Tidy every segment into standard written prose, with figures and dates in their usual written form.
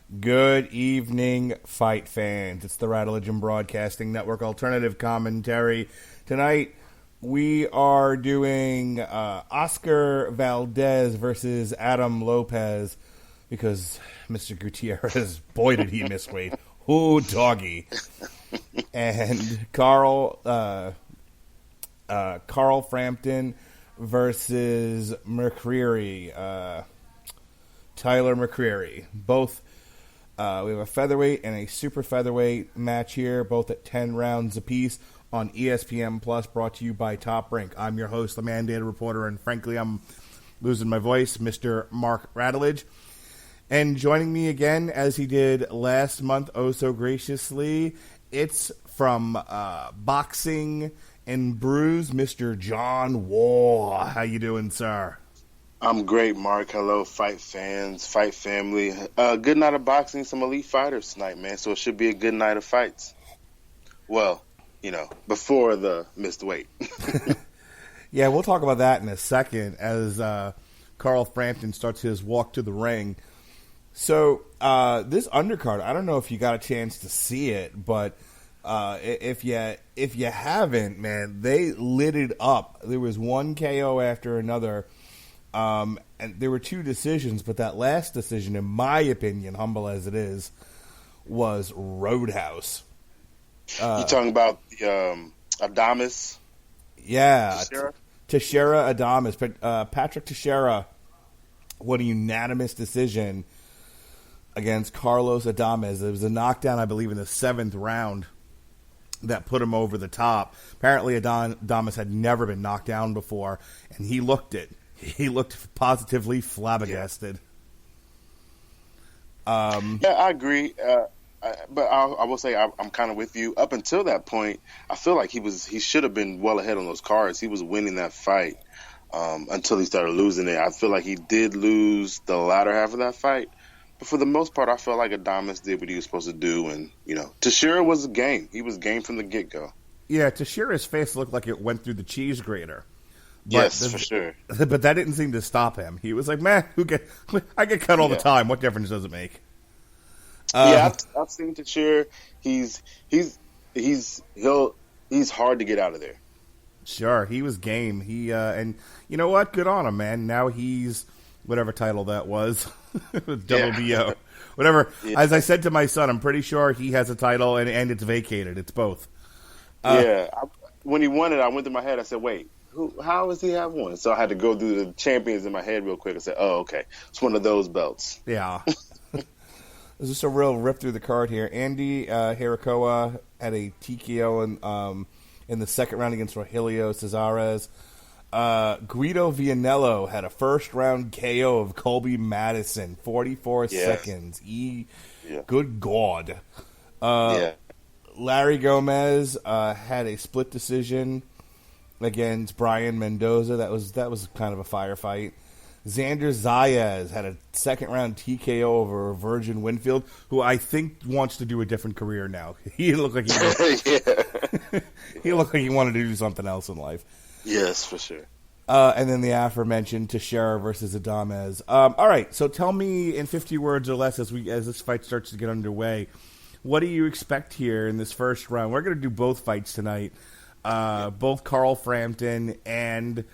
Good evening, fight fans. It's the Rattlegion Broadcasting Network Alternative Commentary. Tonight, we are doing Oscar Valdez versus Adam Lopez because Mr. Gutierrez, boy, did he miss weight. Ooh, doggy. And Carl Frampton versus McCreary, Tyler McCreary. Both. We have a featherweight and a super featherweight match here, both at 10 rounds apiece on ESPN Plus, brought to you by Top Rank. I'm your host, the mandated reporter, and frankly, I'm losing my voice, Mr. Mark Rattledge. And joining me again, as he did last month, oh so graciously, it's from Boxing and Brews, Mr. Jon War. How you doing, sir? I'm great, Mark. Hello, fight fans, fight family. Good night of boxing, some elite fighters tonight, man. So it should be a good night of fights. Well, before the missed weight. Yeah, we'll talk about that in a second as Carl Frampton starts his walk to the ring. So this undercard, I don't know if you got a chance to see it, but if you haven't, man, they lit it up. There was one KO after another. And there were two decisions, but that last decision, in my opinion, humble as it is, was Roadhouse. You talking about the Adames? Yeah, Teixeira Adames. But Patrick Teixeira won a unanimous decision against Carlos Adames. It was a knockdown, I believe, in the 7th round that put him over the top. Apparently, Adames had never been knocked down before, and he looked it. He looked positively flabbergasted. Yeah, I agree. But I will say I'm kind of with you. Up until that point, I feel like he should have been well ahead on those cards. He was winning that fight until he started losing it. I feel like he did lose the latter half of that fight. But for the most part, I felt like Adames did what he was supposed to do. And, Teixeira was game. He was game from the get-go. Yeah, Teixeira's face looked like it went through the cheese grater. Yes, for sure. But that didn't seem to stop him. He was like, "Man, I get cut all the time. What difference does it make?" Yeah, I've seen Teixeira. He's hard to get out of there. Sure, he was game. He and you know what? Good on him, man. Now he's whatever title that was, WBO, whatever. Yeah. As I said to my son, I'm pretty sure he has a title and it's vacated. It's both. When he won it, I went through my head. I said, "Wait. How does he have one?" So I had to go through the champions in my head real quick and say, "Oh, okay, it's one of those belts." Yeah. There's just a real rip through the card here. Andy Hirakoa had a TKO in the second round against Rogelio Cesares. Guido Vianello had a first-round KO of Colby Madison, 44 seconds. Good God. Larry Gomez had a split decision against Brian Mendoza. That was kind of a firefight. Xander Zayas had a second-round TKO over Virgin Winfield, who I think wants to do a different career now. He looked like he looked like he wanted to do something else in life. Yes, for sure. And then the aforementioned Teixeira versus Adames. All right, so tell me in 50 words or less as this fight starts to get underway, what do you expect here in this first round? We're going to do both fights tonight. Both Carl Frampton and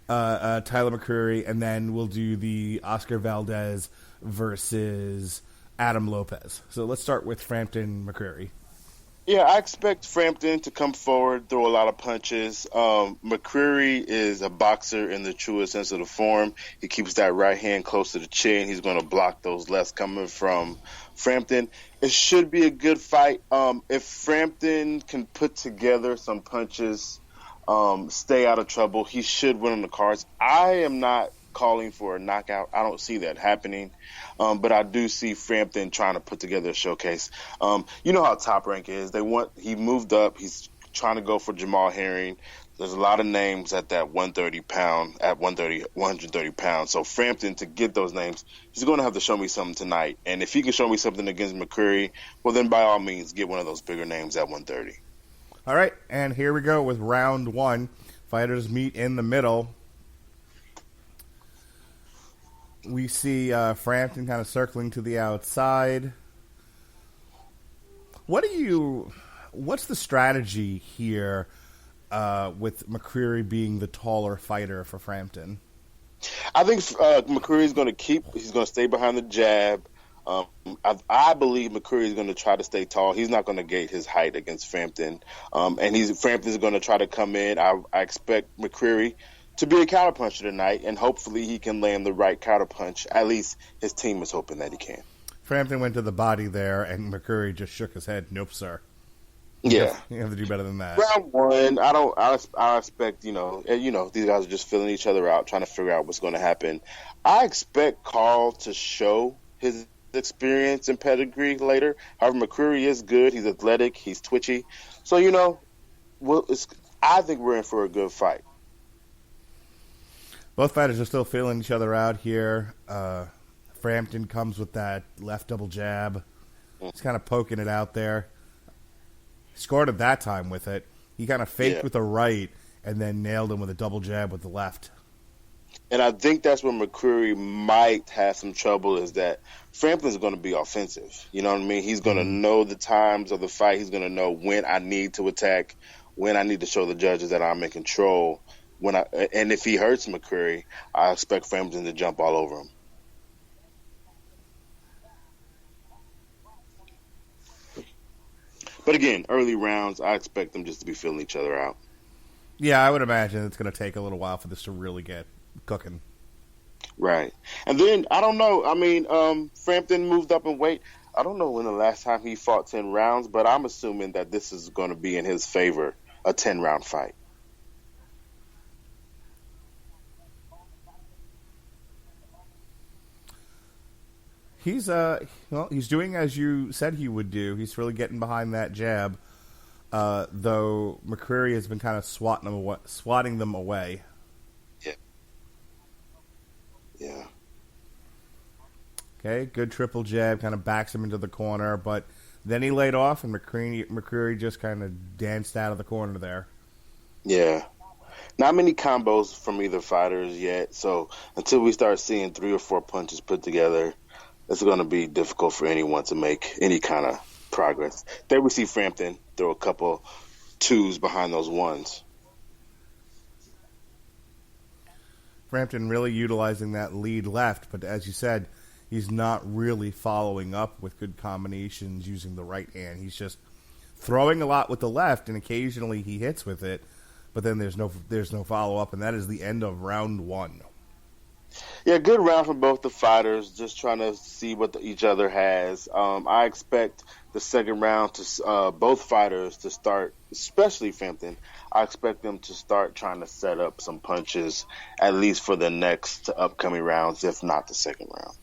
Tyler McCreary, and then we'll do the Oscar Valdez versus Adam Lopez. So let's start with Frampton McCreary. Yeah, I expect Frampton to come forward, throw a lot of punches. McCreary is a boxer in the truest sense of the form. He keeps that right hand close to the chin. He's going to block those lefts coming from Frampton. It should be a good fight. If Frampton can put together some punches, stay out of trouble, he should win on the cards. I am not calling for a knockout. I don't see that happening. But I do see Frampton trying to put together a showcase. You know how Top Rank is. He moved up. He's trying to go for Jamal Herring. There's a lot of names at that 130 pounds. So Frampton, to get those names, he's going to have to show me something tonight. And if he can show me something against McCreary, well, then by all means, get one of those bigger names at 130. All right, and here we go with round one. Fighters meet in the middle. We see Frampton kind of circling to the outside. What's the strategy here with McCreary being the taller fighter for Frampton? I think McCreary's going to stay behind the jab. I believe McCreary is going to try to stay tall. He's not going to gate his height against Frampton. Frampton's going to try to come in. I expect McCreary to be a counterpuncher tonight, and hopefully he can land the right counterpunch. At least his team is hoping that he can. Frampton went to the body there, and McCreary just shook his head. Nope, sir. You have to do better than that. Round one, I expect, these guys are just filling each other out, trying to figure out what's going to happen. I expect Carl to show his experience and pedigree later. However, McCreary is good. He's athletic. He's twitchy. So, I think we're in for a good fight. Both fighters are still feeling each other out here. Frampton comes with that left double jab. He's kind of poking it out there. Scored at that time with it. He kind of faked with the right and then nailed him with a double jab with the left. And I think that's where McCreary might have some trouble, is that Frampton's going to be offensive. You know what I mean? He's going to know the times of the fight. He's going to know when I need to attack, when I need to show the judges that I'm in control. And if he hurts McCreary, I expect Frampton to jump all over him. But again, early rounds, I expect them just to be filling each other out. Yeah, I would imagine it's going to take a little while for this to really get cooking. Right. And then, I don't know, Frampton moved up in weight. I don't know when the last time he fought 10 rounds, but I'm assuming that this is going to be in his favor, a 10-round fight. He's doing as you said he would do. He's really getting behind that jab, though McCreary has been kind of swatting them away. Yeah. Okay, good triple jab, kind of backs him into the corner, but then he laid off, and McCreary just kind of danced out of the corner there. Yeah. Not many combos from either fighters yet, so until we start seeing 3 or 4 punches put together, it's going to be difficult for anyone to make any kind of progress. There we see Frampton throw a couple 2s behind those 1s. Frampton really utilizing that lead left, but as you said, he's not really following up with good combinations using the right hand. He's just throwing a lot with the left, and occasionally he hits with it, but then there's no follow-up, and that is the end of round 1. Yeah, good round for both the fighters, just trying to see what each other has. I expect the second round to both fighters to start, especially Frampton. I expect them to start trying to set up some punches, at least for the next upcoming rounds, if not the second round.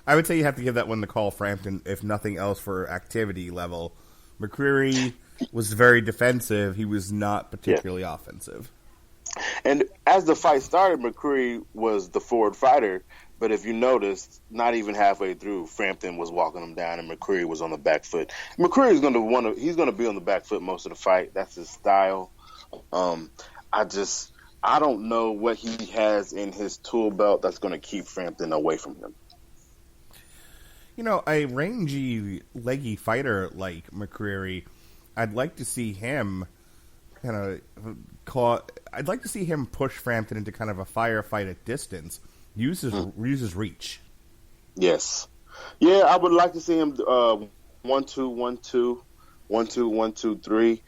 I would say you have to give that one to Carl Frampton, if nothing else, for activity level. McCreary was very defensive. He was not particularly offensive. And as the fight started, McCreary was the forward fighter, but if you noticed, not even halfway through, Frampton was walking him down, and McCreary was on the back foot. McCreary is going to be on the back foot most of the fight. That's his style. I don't know what he has in his tool belt that's going to keep Frampton away from him. A rangy, leggy fighter like McCreary, I'd like to see him I'd like to see him push Frampton into kind of a firefight at distance. Uses reach. Yes. Yeah, I would like to see him 1-2, 1-2, 1-2, 1-2, 3.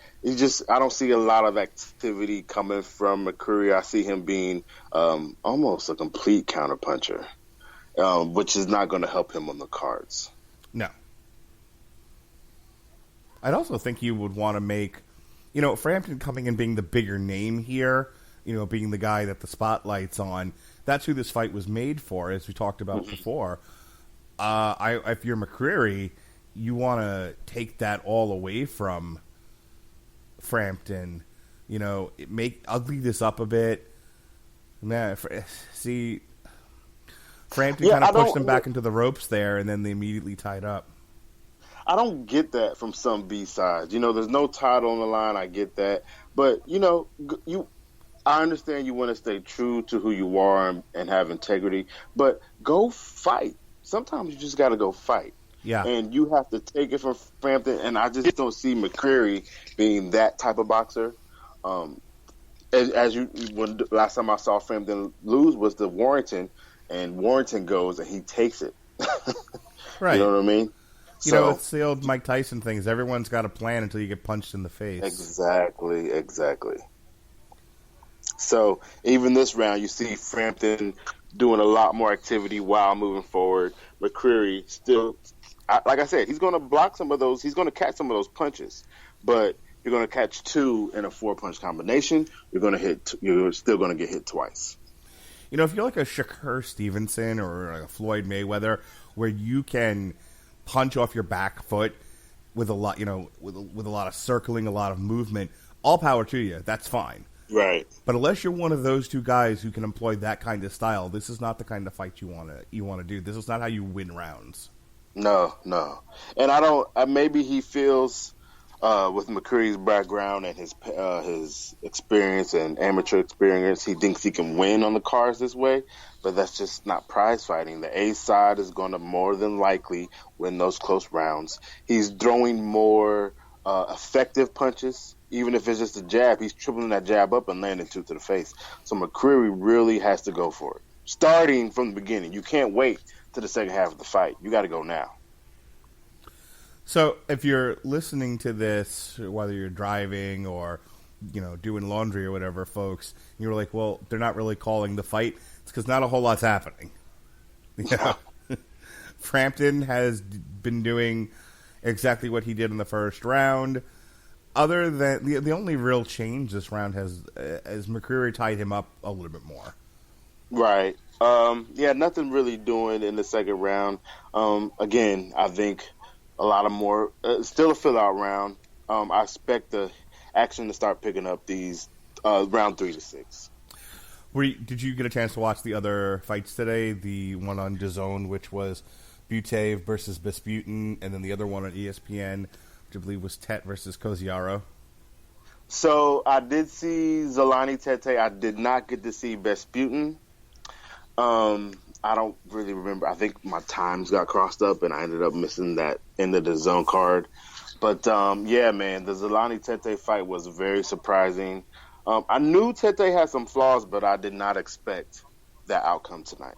I don't see a lot of activity coming from McCreary. I see him being almost a complete counterpuncher, which is not going to help him on the cards. No. I'd also think you would want to make, Frampton coming and being the bigger name here, being the guy that the spotlight's on. That's who this fight was made for, as we talked about before. If you're McCreary, you want to take that all away from Frampton. Ugly this up a bit. Man, see, Frampton kind of pushed him back into the ropes there, and then they immediately tied up. I don't get that from some B-sides. There's no title on the line. I get that. But, I understand you want to stay true to who you are and have integrity, but go fight. Sometimes you just got to go fight. Yeah. and you have to take it from Frampton. And I just don't see McCreary being that type of boxer. When last time I saw Frampton lose was the Warrington, and Warrington goes and he takes it. Right. You know what I mean? You know, it's the old Mike Tyson thing. Is everyone's got a plan until you get punched in the face. Exactly. So even this round, you see Frampton doing a lot more activity while moving forward. McCreary still, like I said, he's going to block some of those. He's going to catch some of those punches, but you're going to catch 2 in a 4-punch combination. You're still going to get hit twice. You know, if you're like a Shakur Stevenson or a Floyd Mayweather, where you can punch off your back foot with a lot, with a lot of circling, a lot of movement, all power to you. That's fine. Right. But unless you're one of those two guys who can employ that kind of style, this is not the kind of fight you want to do. This is not how you win rounds. No. And I don't. Maybe he feels with McCreary's background and his experience and amateur experience, he thinks he can win on the cards this way. But that's just not prize fighting. The A side is going to more than likely win those close rounds. He's throwing more effective punches. Even if it's just a jab, he's tripling that jab up and landing 2 to the face. So McCreary really has to go for it. Starting from the beginning. You can't wait to the second half of the fight. You got to go now. So if you're listening to this, whether you're driving or, doing laundry or whatever, folks, you're like, well, they're not really calling the fight. It's because not a whole lot's happening. Frampton has been doing exactly what he did in the first round. Other than the only real change this round has McCreary tied him up a little bit more. Right. Nothing really doing in the second round. Again, I think a lot of more. Still a fill-out round. I expect the action to start picking up these round 3 to 6. Did you get a chance to watch the other fights today? The one on DAZN, which was Butev versus Besputin, and then the other one on ESPN, which I believe was Tet versus Koziaro. So I did see Zolani Tete. I did not get to see Besputin. I don't really remember. I think my times got crossed up, and I ended up missing that in the DAZN card. But, man, the Zolani Tete fight was very surprising. I knew Tete had some flaws, but I did not expect that outcome tonight.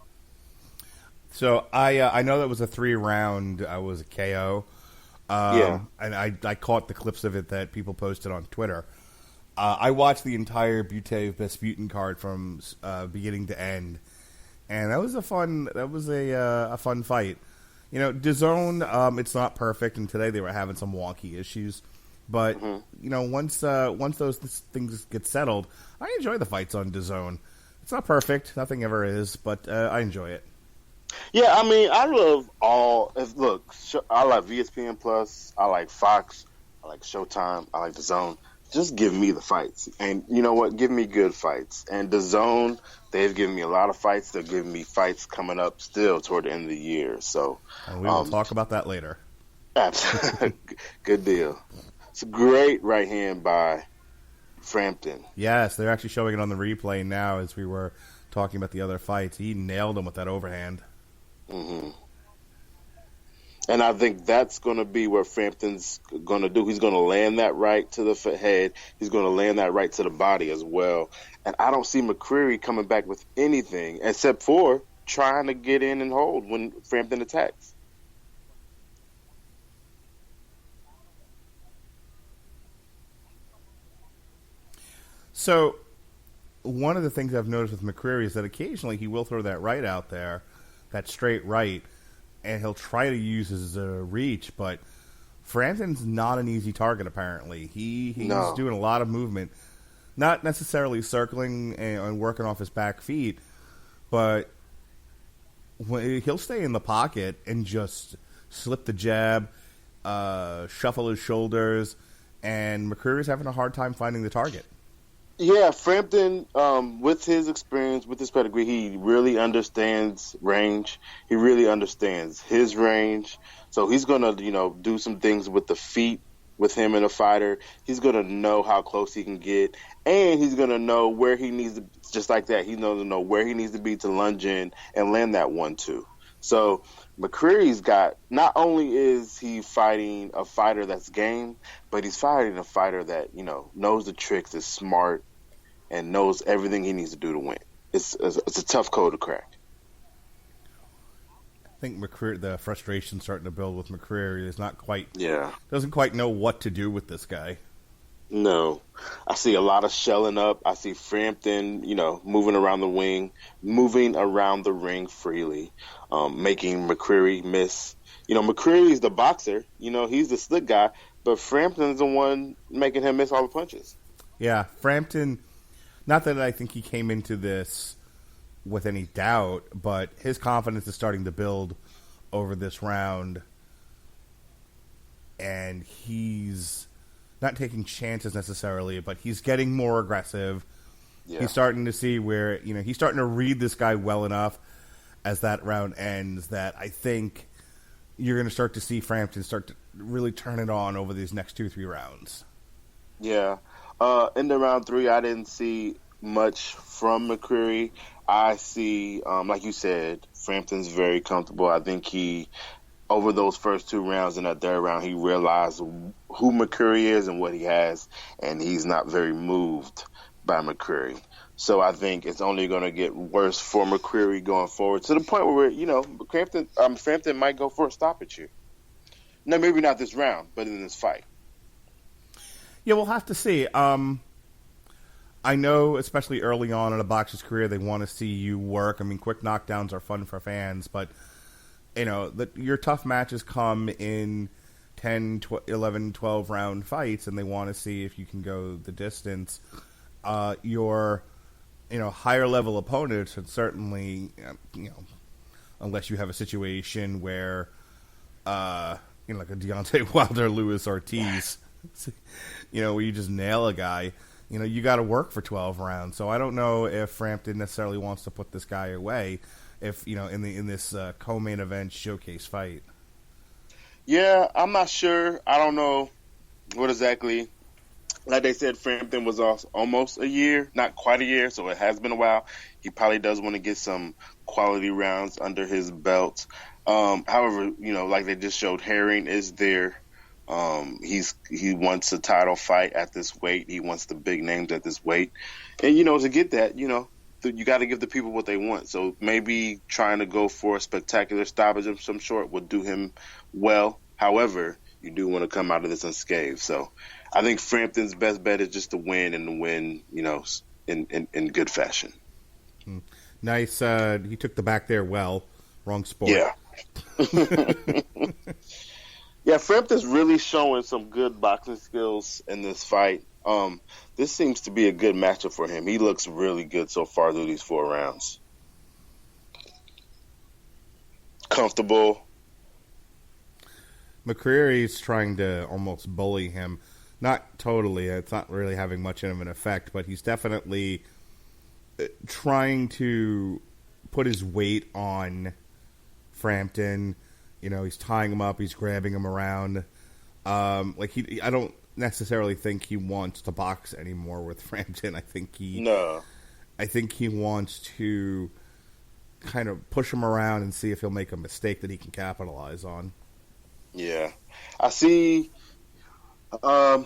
So I know that was a 3-round. Was a KO. And I caught the clips of it that people posted on Twitter. I watched the entire Butev Besputin card from beginning to end, and that was a fun fight. DAZN, it's not perfect, and today they were having some wonky issues. But once those things get settled, I enjoy the fights on DAZN. It's not perfect, nothing ever is, but I enjoy it. Yeah, I mean, I love all. I like VSPN Plus. I like Fox. I like Showtime. I like DAZN. Just give me the fights, and you know what? Give me good fights. And DAZN, they've given me a lot of fights. They're giving me fights coming up still toward the end of the year. So, and we will talk about that later. Absolutely, good deal. It's a great right hand by Frampton. Yes, they're actually showing it on the replay now as we were talking about the other fights. He nailed him with that overhand. Mm-hmm. And I think that's going to be what Frampton's going to do. He's going to land that right to the head. He's going to land that right to the body as well. And I don't see McCreary coming back with anything except for trying to get in and hold when Frampton attacks. So one of the things I've noticed with McCreary is that occasionally he will throw that right out there, that straight right, and he'll try to use his reach, but Frampton's not an easy target, apparently. He's doing a lot of movement, not necessarily circling and working off his back feet, but he'll stay in the pocket and just slip the jab, shuffle his shoulders, and McCreary's having a hard time finding the target. Yeah, Frampton, with his experience, with his pedigree, he really understands range. He really understands his range. So he's going to, do some things with the feet with him and a fighter. He's going to know how close he can get, and he's going to know where he needs to, just like that, he's going to know where he needs to be to lunge in and land that 1-2. So McCreary's got, not only is he fighting a fighter that's game, but he's fighting a fighter that, knows the tricks, is smart, and knows everything he needs to do to win. It's a tough code to crack. I think McCreary, the frustration starting to build with McCreary is not quite, Yeah. doesn't quite know what to do with this guy. No. I see a lot of shelling up. I see Frampton, moving around the ring freely, making McCreary miss. McCreary's the boxer. He's the slick guy, but Frampton's the one making him miss all the punches. Yeah, Frampton, not that I think he came into this with any doubt, but his confidence is starting to build over this round, and he's not taking chances necessarily, but he's getting more aggressive. Yeah. He's starting to see where, he's starting to read this guy well enough as that round ends that I think you're going to start to see Frampton start to really turn it on over these next 2-3 rounds. Yeah. In the round 3, I didn't see much from McCreary. I see, like you said, Frampton's very comfortable. I think over those first 2 rounds and that third round, he realized who McCreary is and what he has, and he's not very moved by McCreary. So I think it's only going to get worse for McCreary going forward, to the point where, Frampton might go for a stoppage here. No, maybe not this round, but in this fight. Yeah, we'll have to see. I know, especially early on in a boxer's career, they want to see you work. I mean, quick knockdowns are fun for fans, but your tough matches come in 10, 11, 12-round fights, and they want to see if you can go the distance. Your higher-level opponents, and certainly, unless you have a situation where, like a Deontay Wilder, Luis Ortiz, where you just nail a guy, you got to work for 12 rounds. So I don't know if Frampton necessarily wants to put this guy away, if in this co-main event showcase fight. Yeah, I'm not sure. I don't know what exactly. Like they said, Frampton was off almost a year, not quite a year, so it has been a while. He probably does want to get some quality rounds under his belt. However, like they just showed, Herring is there. He wants a title fight at this weight. He wants the big names at this weight. And, to get that, you got to give the people what they want. So maybe trying to go for a spectacular stoppage of some sort would do him well. However, you do want to come out of this unscathed. So I think Frampton's best bet is just to win, and to win, in good fashion. Nice. He took the back there well. Wrong sport. Yeah. Yeah, Frampton's really showing some good boxing skills in this fight. This seems to be a good matchup for him. He looks really good so far through these 4 rounds. Comfortable. McCreary's trying to almost bully him. Not totally. It's not really having much of an effect, but he's definitely trying to put his weight on Frampton. He's tying him up. He's grabbing him around. I don't necessarily think he wants to box anymore with Frampton. I think he wants to kind of push him around and see if he'll make a mistake that he can capitalize on. Yeah, I see.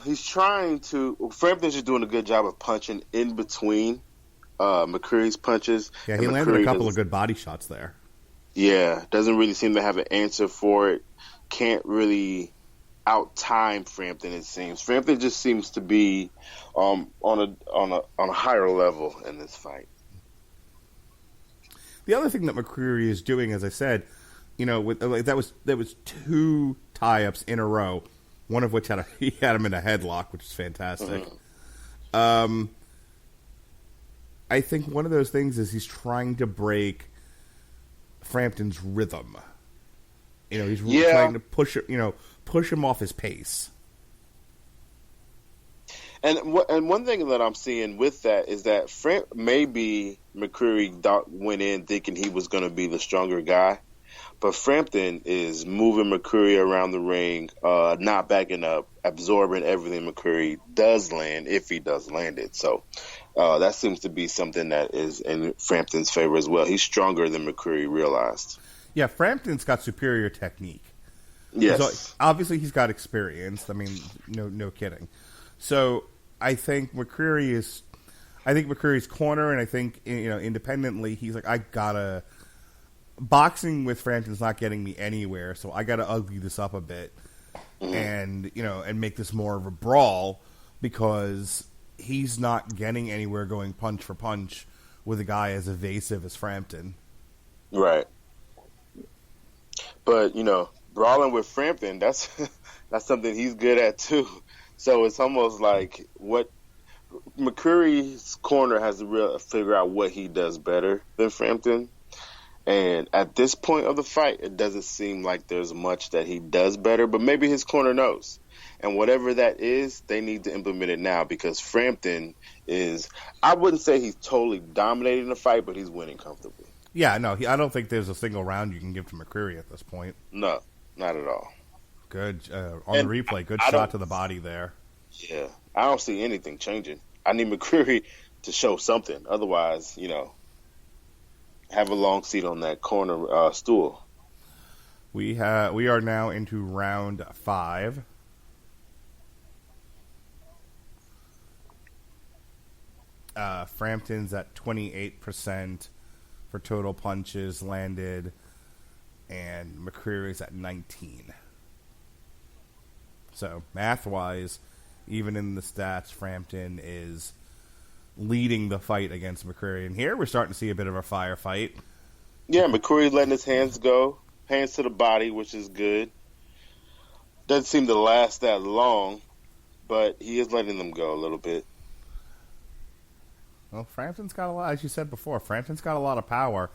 He's trying to. Frampton's just doing a good job of punching in between McCreary's punches. Yeah, he landed a couple of good body shots there. Yeah, doesn't really seem to have an answer for it. Can't really out-time Frampton, it seems. Frampton just seems to be on a higher level in this fight. The other thing that McCreary is doing, as I said, that was 2 tie-ups in a row, one of which he had him in a headlock, which is fantastic. Mm-hmm. I think one of those things is he's trying to break Frampton's rhythm. He's trying to push him off his pace. And one thing that I'm seeing with that is that maybe McCreary went in thinking he was going to be the stronger guy, but Frampton is moving McCreary around the ring, not backing up, absorbing everything McCreary does land, if he does land it. So that seems to be something that is in Frampton's favor as well. He's stronger than McCreary realized. Yeah, Frampton's got superior technique. Yes. So, obviously, he's got experience. I mean, no kidding. So I think McCreary's corner, and I think independently, he's like, I gotta boxing with Frampton's not getting me anywhere, so I gotta ugly this up a bit, and make this more of a brawl because he's not getting anywhere going punch for punch with a guy as evasive as Frampton. Right. But brawling with Frampton, that's something he's good at too. So it's almost like what McCreary's corner has to figure out what he does better than Frampton. And at this point of the fight, it doesn't seem like there's much that he does better, but maybe his corner knows. And whatever that is, they need to implement it now because Frampton is, I wouldn't say he's totally dominating the fight, but he's winning comfortably. Yeah, no, I don't think there's a single round you can give to McCreary at this point. No, not at all. Good. On the replay, good shot to the body there. Yeah, I don't see anything changing. I need McCreary to show something. Otherwise, have a long seat on that corner stool. We are now into round 5. Frampton's at 28% for total punches landed, and McCreary's at 19. So math-wise, even in the stats, Frampton is leading the fight against McCreary. And here we're starting to see a bit of a firefight. Yeah, McCreary letting his hands go, hands to the body, which is good. Doesn't seem to last that long, but he is letting them go a little bit. Well, Frampton's got a lot, as you said before, Frampton's got a lot of power.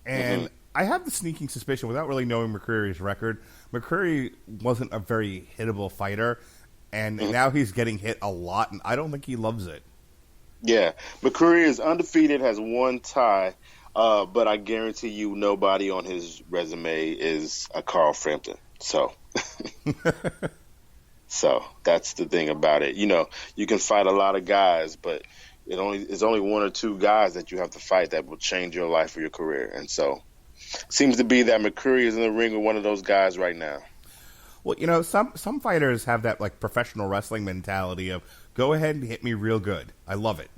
And I have the sneaking suspicion, without really knowing McCreary's record, McCreary wasn't a very hittable fighter, and now he's getting hit a lot, and I don't think he loves it. Yeah, McCreary is undefeated, has one tie, but I guarantee you nobody on his resume is a Carl Frampton. So, so that's the thing about it. You can fight a lot of guys, but it's only one or two guys that you have to fight that will change your life or your career. And so it seems to be that McCreary is in the ring with one of those guys right now. Well, some fighters have that like professional wrestling mentality of go ahead and hit me real good. I love it.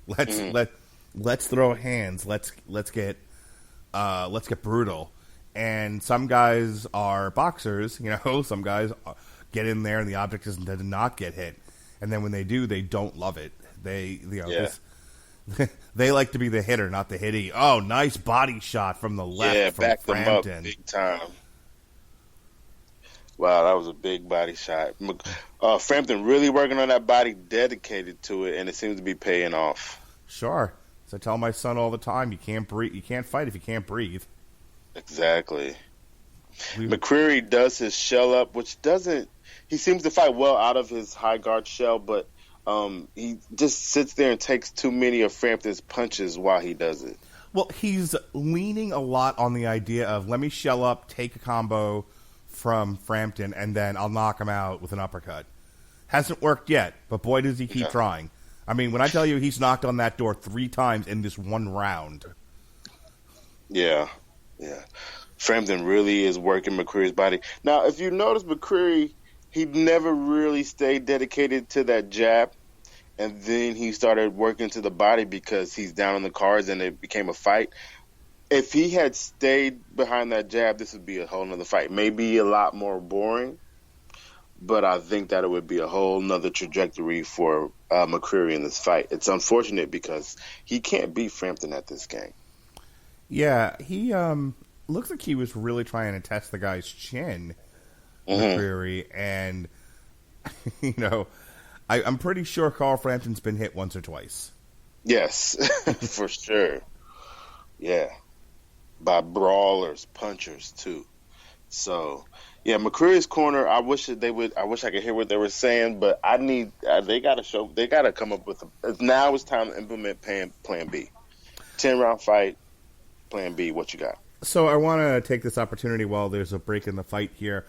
Let's throw hands. Let's get brutal. And some guys are boxers. Some guys get in there and the object is to not get hit. And then when they do, they don't love it. They they like to be the hitter, not the hitty. Oh, nice body shot from the left from back Frampton. Them up big time. Wow, that was a big body shot. Frampton really working on that body, dedicated to it, and it seems to be paying off. Sure. So I tell my son all the time, you can't breathe. You can't fight if you can't breathe. Exactly. McCreary does his shell up, which doesn't. He seems to fight well out of his high guard shell, but he just sits there and takes too many of Frampton's punches while he does it. Well, he's leaning a lot on the idea of let me shell up, take a combo from Frampton, and then I'll knock him out with an uppercut. Hasn't worked yet, but boy, does he keep trying. I mean, when I tell you he's knocked on that door 3 times in this one round. Yeah. Frampton really is working McCreary's body. Now, if you notice, McCreary, he never really stayed dedicated to that jab, and then he started working to the body because he's down on the cards and it became a fight. If he had stayed behind that jab, this would be a whole nother fight. Maybe a lot more boring, but I think that it would be a whole nother trajectory for McCreary in this fight. It's unfortunate because he can't beat Frampton at this game. Yeah, he looks like he was really trying to test the guy's chin, McCreary, and I'm pretty sure Carl Frampton's been hit once or twice. Yes, for sure. Yeah, by brawlers, punchers too. So, yeah, McCreary's corner. I wish I could hear what they were saying, but they got to come up with now it's time to implement Plan B. 10-round fight, Plan B. What you got? So I want to take this opportunity while there's a break in the fight here.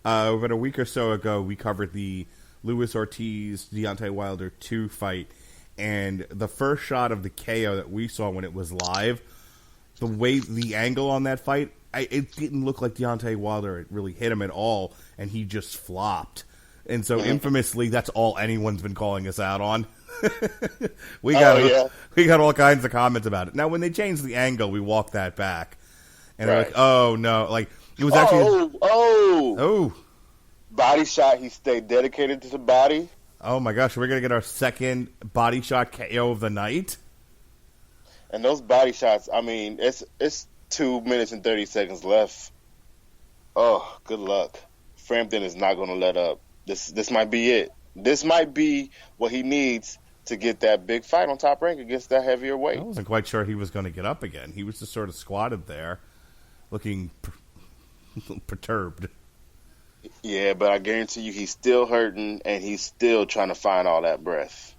About a week or so ago, we covered the Luis Ortiz-Deontay Wilder 2 fight, and the first shot of the KO that we saw when it was live, the angle on that fight, it didn't look like Deontay Wilder really hit him at all, and he just flopped. And so, infamously, that's all anyone's been calling us out on. we got all kinds of comments about it. Now, when they changed the angle, we walked that back, and they're like, "Oh no!" Like it was actually body shot. He stayed dedicated to the body. Oh my gosh, we're gonna get our second body shot KO of the night. And those body shots, I mean, it's 2 minutes and 30 seconds left. Oh, good luck. Frampton is not going to let up. This might be it. This might be what he needs to get that big fight on Top Rank against that heavier weight. I wasn't quite sure he was going to get up again. He was just sort of squatted there, looking perturbed. Yeah, but I guarantee you he's still hurting, and he's still trying to find all that breath.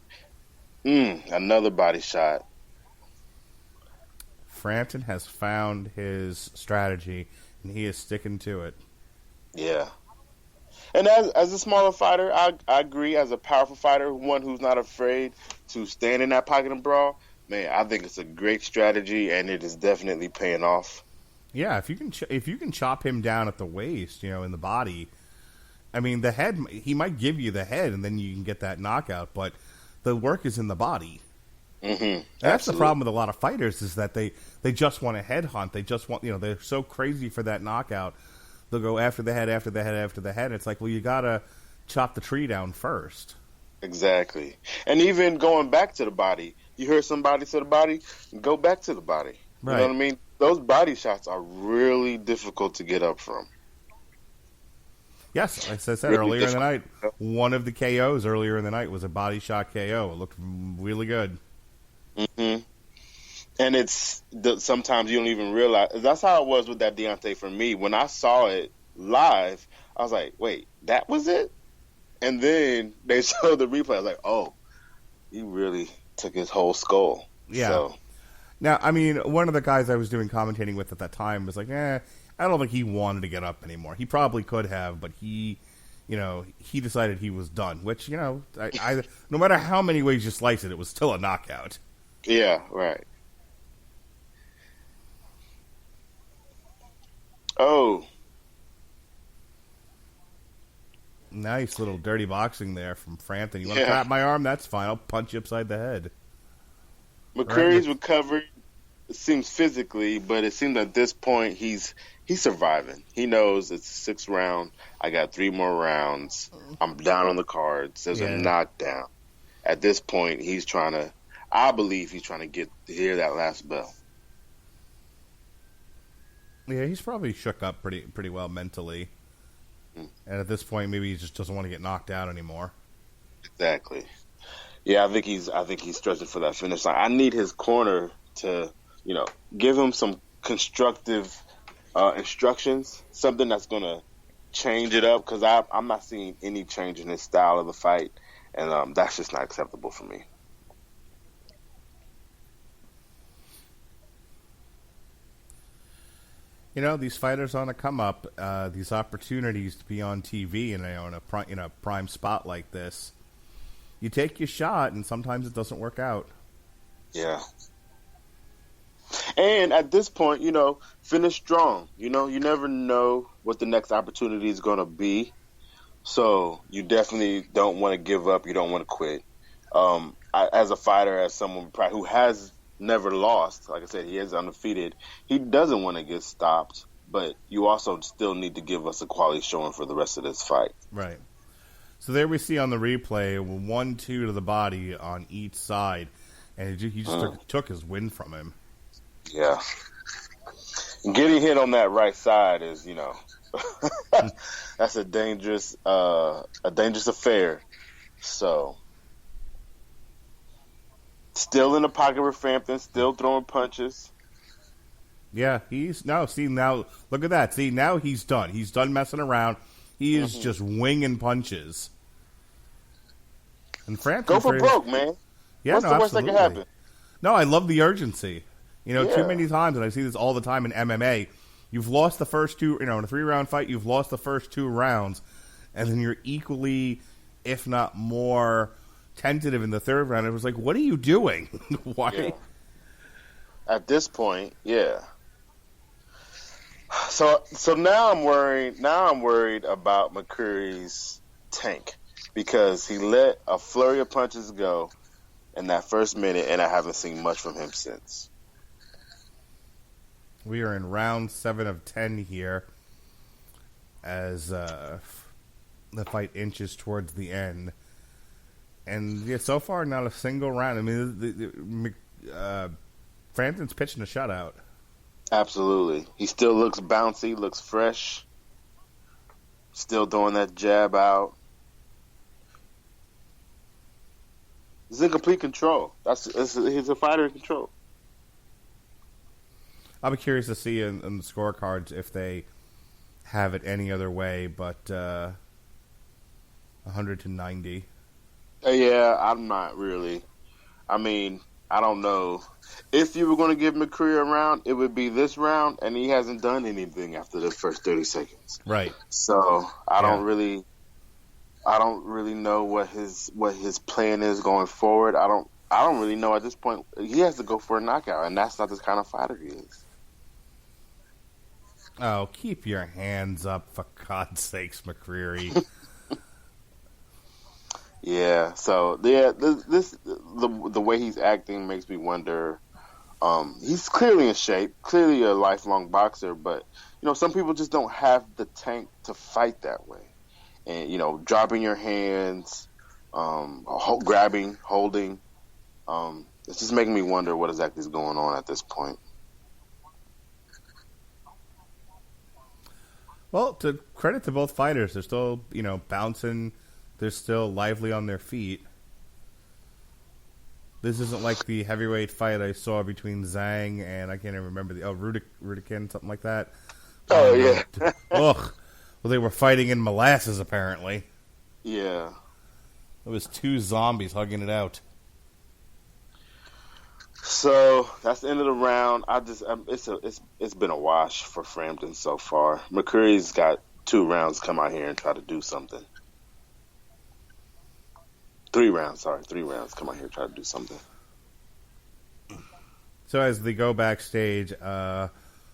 Another body shot. Frampton has found his strategy, and he is sticking to it. Yeah. And as a smaller fighter, I agree. As a powerful fighter, one who's not afraid to stand in that pocket and brawl, man, I think it's a great strategy, and it is definitely paying off. Yeah, if you can chop him down at the waist, in the body, I mean, the head, he might give you the head, and then you can get that knockout, but the work is in the body. Mm-hmm. That's the problem with a lot of fighters, is that they just want to headhunt. They just want, they're so crazy for that knockout. They'll go after the head, after the head, after the head. It's like, well, you got to chop the tree down first. Exactly. And even going back to the body, you hear somebody to the body, go back to the body. Right. You know what I mean? Those body shots are really difficult to get up from. Yes, as I said earlier in the night, one of the KOs earlier in the night was a body shot KO. It looked really good. Mm-hmm. And sometimes you don't even realize. That's how it was with that Deontay for me. When I saw it live, I was like, wait, that was it? And then they showed the replay. I was like, oh, he really took his whole skull. Yeah. So. Now, I mean, one of the guys I was doing commentating with at that time was like, I don't think he wanted to get up anymore. He probably could have, but he decided he was done, which, no matter how many ways you slice it, it was still a knockout. Yeah, right. Oh. Nice little dirty boxing there from Frampton. You want to grab my arm? That's fine. I'll punch you upside the head. McCreary's recovered, it seems physically, but it seems at this point he's surviving. He knows it's the 6th round. I got 3 more rounds. I'm down on the cards. There's a knockdown. At this point, I believe he's trying to hear that last bell. Yeah, he's probably shook up pretty well mentally. And at this point, maybe he just doesn't want to get knocked out anymore. Exactly. Yeah, I think he's stretching for that finish line. I need his corner to, give him some constructive instructions, something that's going to change it up, because I'm not seeing any change in his style of the fight, and that's just not acceptable for me. These fighters on a come up, these opportunities to be on TV and in a prime spot like this. You take your shot, and sometimes it doesn't work out. Yeah. And at this point, finish strong. You never know what the next opportunity is going to be. So you definitely don't want to give up. You don't want to quit. As a fighter, as someone who has never lost, like I said, he is undefeated, he doesn't want to get stopped. But you also still need to give us a quality showing for the rest of this fight. Right. So there we see on the replay 1-2 to the body on each side, and he just took his win from him. Yeah. Getting hit on that right side is, that's a dangerous affair. So, still in the pocket with Frampton, still throwing punches. Yeah, now look at that. See, now he's done. He's done messing around. He is just winging punches. And Frampton, go for broke, man. Yeah, what's the worst that can happen? No, I love the urgency. Too many times, and I see this all the time in MMA, you've lost the first 2, in a 3-round fight, you've lost the first 2 rounds, and then you're equally, if not more, tentative in the 3rd round. It was like, what are you doing? Why? Yeah. At this point, yeah. So now I'm worried. Now I'm worried about McCreary's tank because he let a flurry of punches go in that first minute, and I haven't seen much from him since. We are in round 7 of 10 here as the fight inches towards the end. And yeah, so far, not a single round. I mean, Frampton's pitching a shutout. Absolutely. He still looks bouncy, looks fresh. Still throwing that jab out. He's in complete control. He's a fighter in control. I'll be curious to see in the scorecards if they have it any other way, but 100-90. Yeah, I'm not really. I mean, I don't know. If you were going to give McCreary a round, it would be this round, and he hasn't done anything after the first 30 seconds. Right. So I don't really know what his plan is going forward. I don't really know at this point. He has to go for a knockout, and that's not the kind of fighter he is. Oh, keep your hands up, for God's sakes, McCreary. Yeah. So yeah, the way he's acting makes me wonder. He's clearly in shape, clearly a lifelong boxer, but some people just don't have the tank to fight that way. And dropping your hands, grabbing, holding, it's just making me wonder what exactly is going on at this point. Well, to credit to both fighters, they're still, bouncing. They're still lively on their feet. This isn't like the heavyweight fight I saw between Zhang and I can't even remember Rudikin, something like that. Oh, yeah. Ugh. Well, they were fighting in molasses, apparently. Yeah. It was 2 zombies hugging it out. So that's the end of the round. It's been a wash for Frampton so far. McCreary's got 2 rounds to come out here and try to do something. 3 rounds come out here and try to do something. So as they go backstage,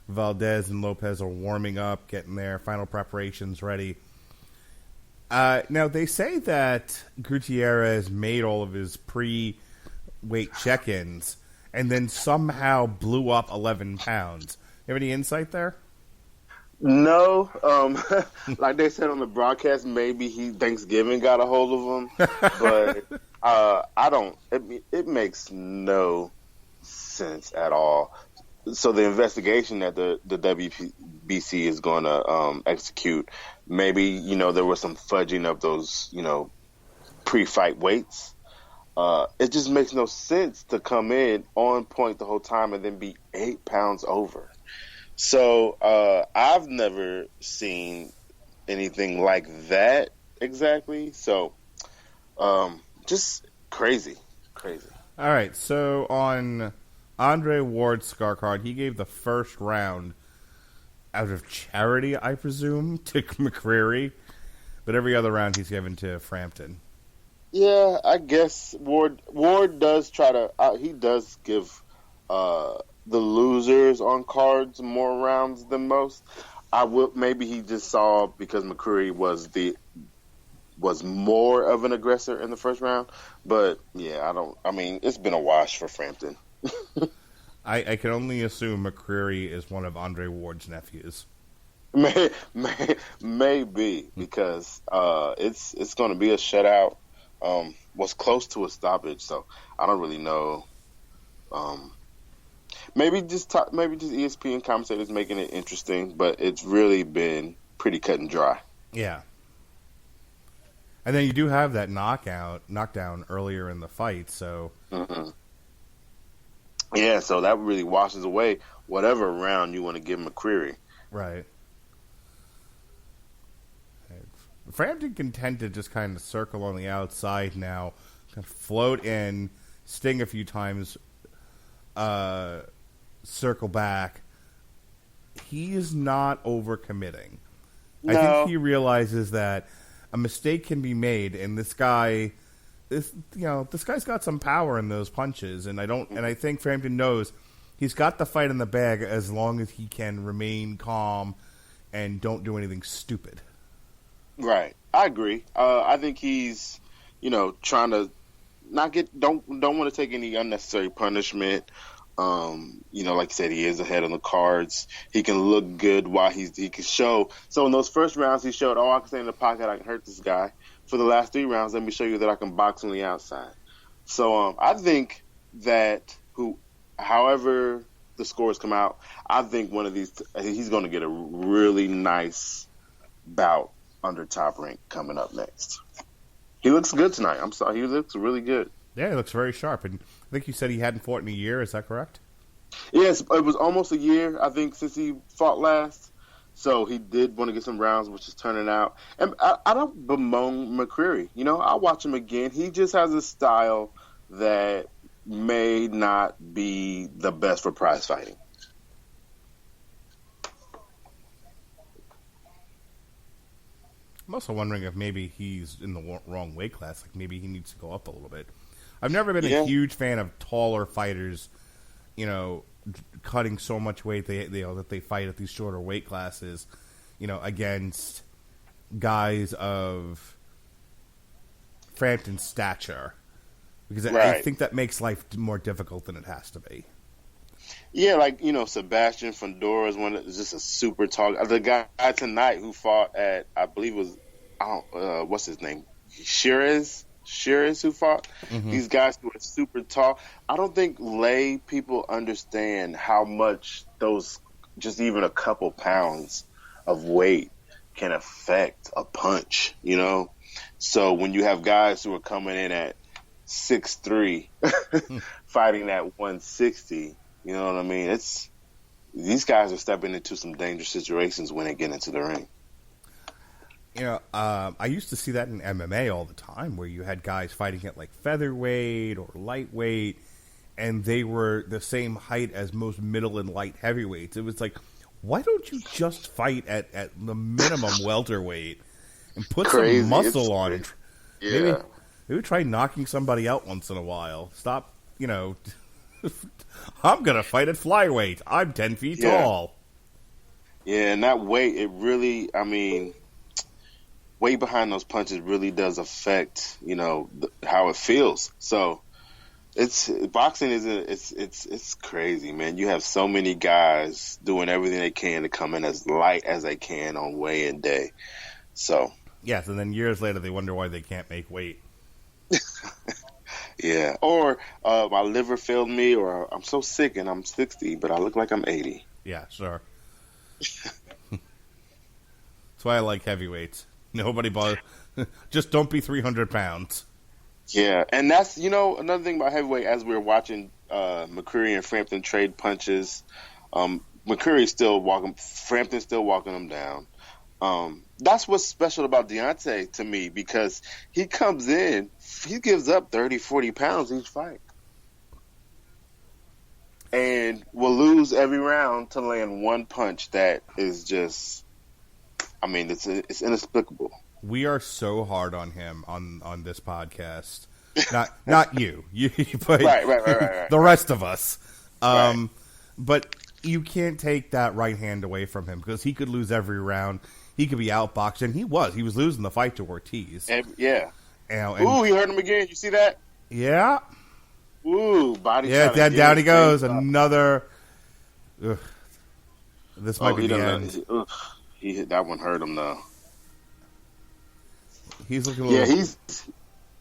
Valdez and Lopez are warming up, getting their final preparations ready. Now, they say that Gutierrez made all of his pre-weight check-ins and then somehow blew up 11 pounds. You have any insight there? No. Like they said on the broadcast, maybe Thanksgiving got a hold of him. But I don't. It makes no sense at all. So the investigation that the WBC is going to execute, maybe there was some fudging of those pre-fight weights. It just makes no sense to come in on point the whole time and then be 8 pounds over. So I've never seen anything like that exactly. So just crazy. All right. So on Andre Ward's scorecard, he gave the first round out of charity, I presume, to McCreary, but every other round he's given to Frampton. Yeah, I guess Ward does try to. He does give the losers on cards more rounds than most. Maybe he just saw because McCreary was more of an aggressor in the first round. But yeah, it's been a wash for Frampton. I can only assume McCreary is one of Andre Ward's nephews. Maybe because it's going to be a shutout. Was close to a stoppage, so I don't really know. Maybe just ESPN commentators making it interesting, but it's really been pretty cut and dry. Yeah. And then you do have that knockdown earlier in the fight, so. Mm-hmm. Yeah, so that really washes away whatever round you want to give McCreary. Right. Frampton can tend to just kind of circle on the outside now, kind of float in, sting a few times, circle back. He is not overcommitting. No. I think he realizes that a mistake can be made, and this guy's got some power in those punches, and I think Frampton knows he's got the fight in the bag as long as he can remain calm and don't do anything stupid. Right. I agree. I think he's, trying to not don't want to take any unnecessary punishment. Like you said, he is ahead on the cards. He can look good while he can show. So in those first rounds, he showed, I can stay in the pocket, I can hurt this guy. For the last 3 rounds, let me show you that I can box on the outside. So I think that however the scores come out, I think one of these, he's going to get a really nice bout under Top Rank coming up next. He looks good tonight. I'm sorry, he looks really good. Yeah, he looks very sharp. And I think you said he hadn't fought in a year. Is that correct? Yes, it was almost a year, I think, since he fought last. So he did want to get some rounds, which is turning out. And I don't bemoan McCreary. I'll watch him again. He just has a style that may not be the best for prize fighting. I'm also wondering if maybe he's in the wrong weight class. Like maybe he needs to go up a little bit. I've never been a huge fan of taller fighters, cutting so much weight that they fight at these shorter weight classes, against guys of Frampton's stature. Because I think that makes life more difficult than it has to be. Yeah, like, Sebastian Fundora is just a super tall guy. The guy tonight who fought at, I believe it was, what's his name? Shearez who fought. Mm-hmm. These guys who are super tall. I don't think lay people understand how much those, just even a couple pounds of weight can affect a punch, So when you have guys who are coming in at 6'3", fighting at 160, you know what I mean? These guys are stepping into some dangerous situations when they get into the ring. I used to see that in MMA all the time, where you had guys fighting at like featherweight or lightweight, and they were the same height as most middle and light heavyweights. It was like, why don't you just fight at the minimum welterweight and put some muscle on it? Yeah. Maybe try knocking somebody out once in a while. Stop, I'm going to fight at flyweight. I'm 10 feet tall. Yeah, and that weight, it really, weight behind those punches really does affect, how it feels. So boxing it's crazy, man. You have so many guys doing everything they can to come in as light as they can on weigh-in day. So yes, and then years later they wonder why they can't make weight. Yeah, or my liver failed me, or I'm so sick and I'm 60, but I look like I'm 80. Yeah, sure. That's why I like heavyweights. Nobody bothers. Just don't be 300 pounds. Yeah, and that's, another thing about heavyweight, as we were watching McCreary and Frampton trade punches, McCreary's still walking, Frampton's still walking them down. That's what's special about Deontay to me, because he comes in, he gives up 30, 40 pounds each fight. And will lose every round to land one punch that is just, it's inexplicable. We are so hard on him on this podcast. Not you, but right. The rest of us. Right. But you can't take that right hand away from him, because he could lose every round. He could be outboxed, and he was losing the fight to Ortiz. Yeah. Ooh, he hurt him again. You see that? Yeah. Ooh, body. Yeah, down he goes. Another. Ugh. This might be the end. That one hurt him though. He's looking a little. Yeah,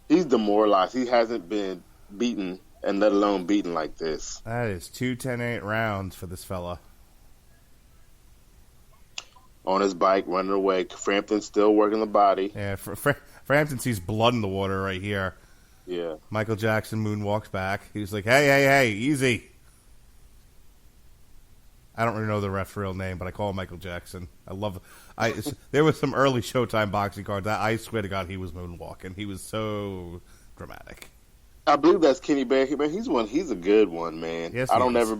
he's demoralized. He hasn't been beaten, and let alone beaten like this. That is 2 10-8 rounds for this fella. On his bike, running away. Frampton's still working the body. Yeah, Frampton sees blood in the water right here. Yeah. Michael Jackson moonwalks back. He's like, hey, easy. I don't really know the ref's real name, but I call him Michael Jackson. There was some early Showtime boxing cards. I swear to God, he was moonwalking. He was so dramatic. I believe that's Kenny Bear. Man, he's a good one, man. Yes, I don't ever,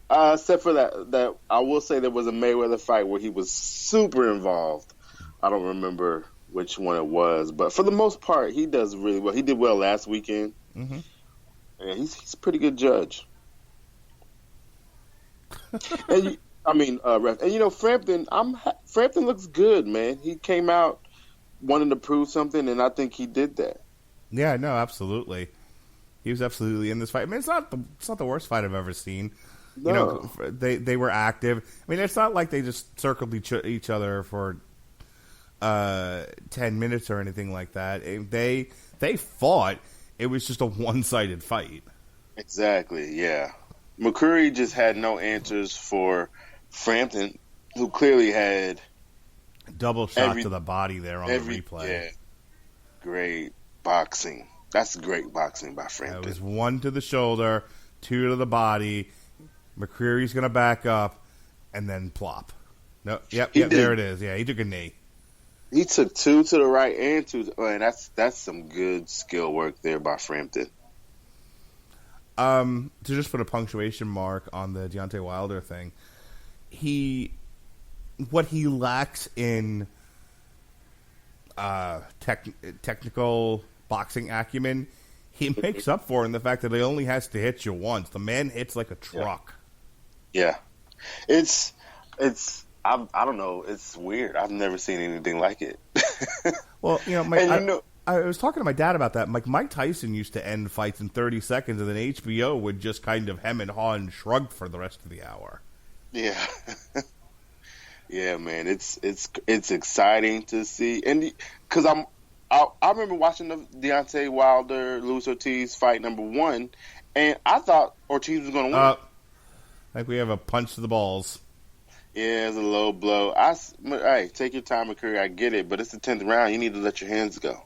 except for that I will say there was a Mayweather fight where he was super involved. I don't remember which one it was, but for the most part, he does really well. He did well last weekend. Mm-hmm. And he's a pretty good judge. And I mean, and Frampton. Frampton looks good, man. He came out wanting to prove something, and I think he did that. Yeah, no, absolutely. He was absolutely in this fight. I mean, it's not the worst fight I've ever seen. No. They were active. I mean, it's not like they just circled each other for 10 minutes or anything like that. They fought. It was just a one-sided fight. Exactly. Yeah. McCreary just had no answers for Frampton, who clearly had double shot to the body there on the replay. Yeah. Great boxing. That's great boxing by Frampton. It was one to the shoulder, two to the body. McCreary's going to back up and then plop. No, yep, there it is. Yeah, he took a knee. He took two to the right and two. Man, that's some good skill work there by Frampton. To just put a punctuation mark on the Deontay Wilder thing, what he lacks in technical boxing acumen, he makes up for in the fact that he only has to hit you once. The man hits like a truck. Yeah, it's I don't know. It's weird. I've never seen anything like it. Well, I was talking to my dad about that. Mike Tyson used to end fights in 30 seconds, and then HBO would just kind of hem and haw and shrug for the rest of the hour. Yeah, yeah, man. It's exciting to see, and because I remember watching the Deontay Wilder Luis Ortiz fight number 1, and I thought Ortiz was going to win. I think we have a punch to the balls. Yeah, it's a low blow. Hey, take your time, McCreary. I get it, but it's the 10th round. You need to let your hands go.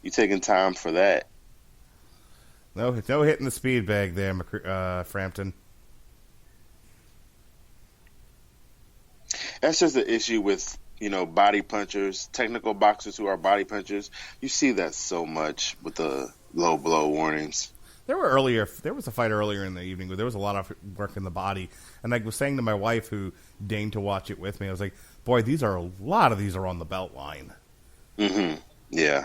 You taking time for that? No hitting the speed bag there, Frampton. That's just an issue with body punchers, technical boxers who are body punchers. You see that so much with the low blow warnings. There was a fight earlier in the evening where there was a lot of work in the body, and I was saying to my wife, who deigned to watch it with me, I was like, "Boy, a lot of these are on the belt line." Mm-hmm. Yeah.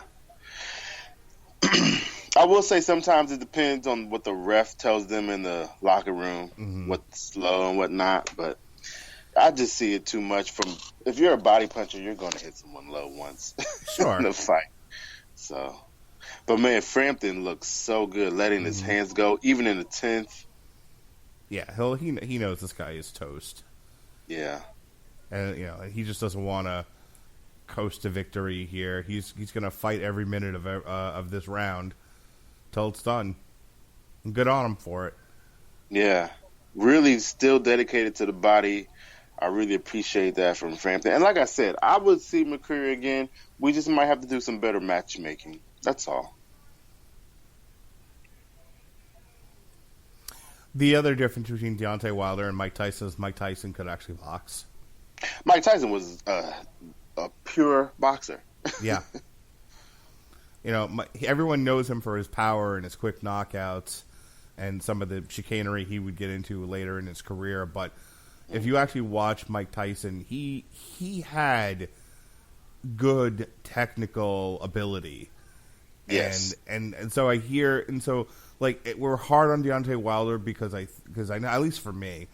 I will say sometimes it depends on what the ref tells them in the locker room, what's slow and what not. But I just see it too much. If you're a body puncher, you're going to hit someone low once in a fight. So. But, man, Frampton looks so good, letting his hands go, even in the 10th. Yeah, he knows this guy is toast. Yeah. And, he just doesn't want to coast to victory here. He's going to fight every minute of this round till it's done. And good on him for it. Yeah. Really still dedicated to the body. I really appreciate that from Frampton. And like I said, I would see McCreary again. We just might have to do some better matchmaking. That's all. The other difference between Deontay Wilder and Mike Tyson is Mike Tyson could actually box. Mike Tyson was a pure boxer. Yeah. Everyone knows him for his power and his quick knockouts and some of the chicanery he would get into later in his career. But if you actually watch Mike Tyson, he had good technical ability. Yes. And so I hear, and so we're hard on Deontay Wilder because I know, at least for me,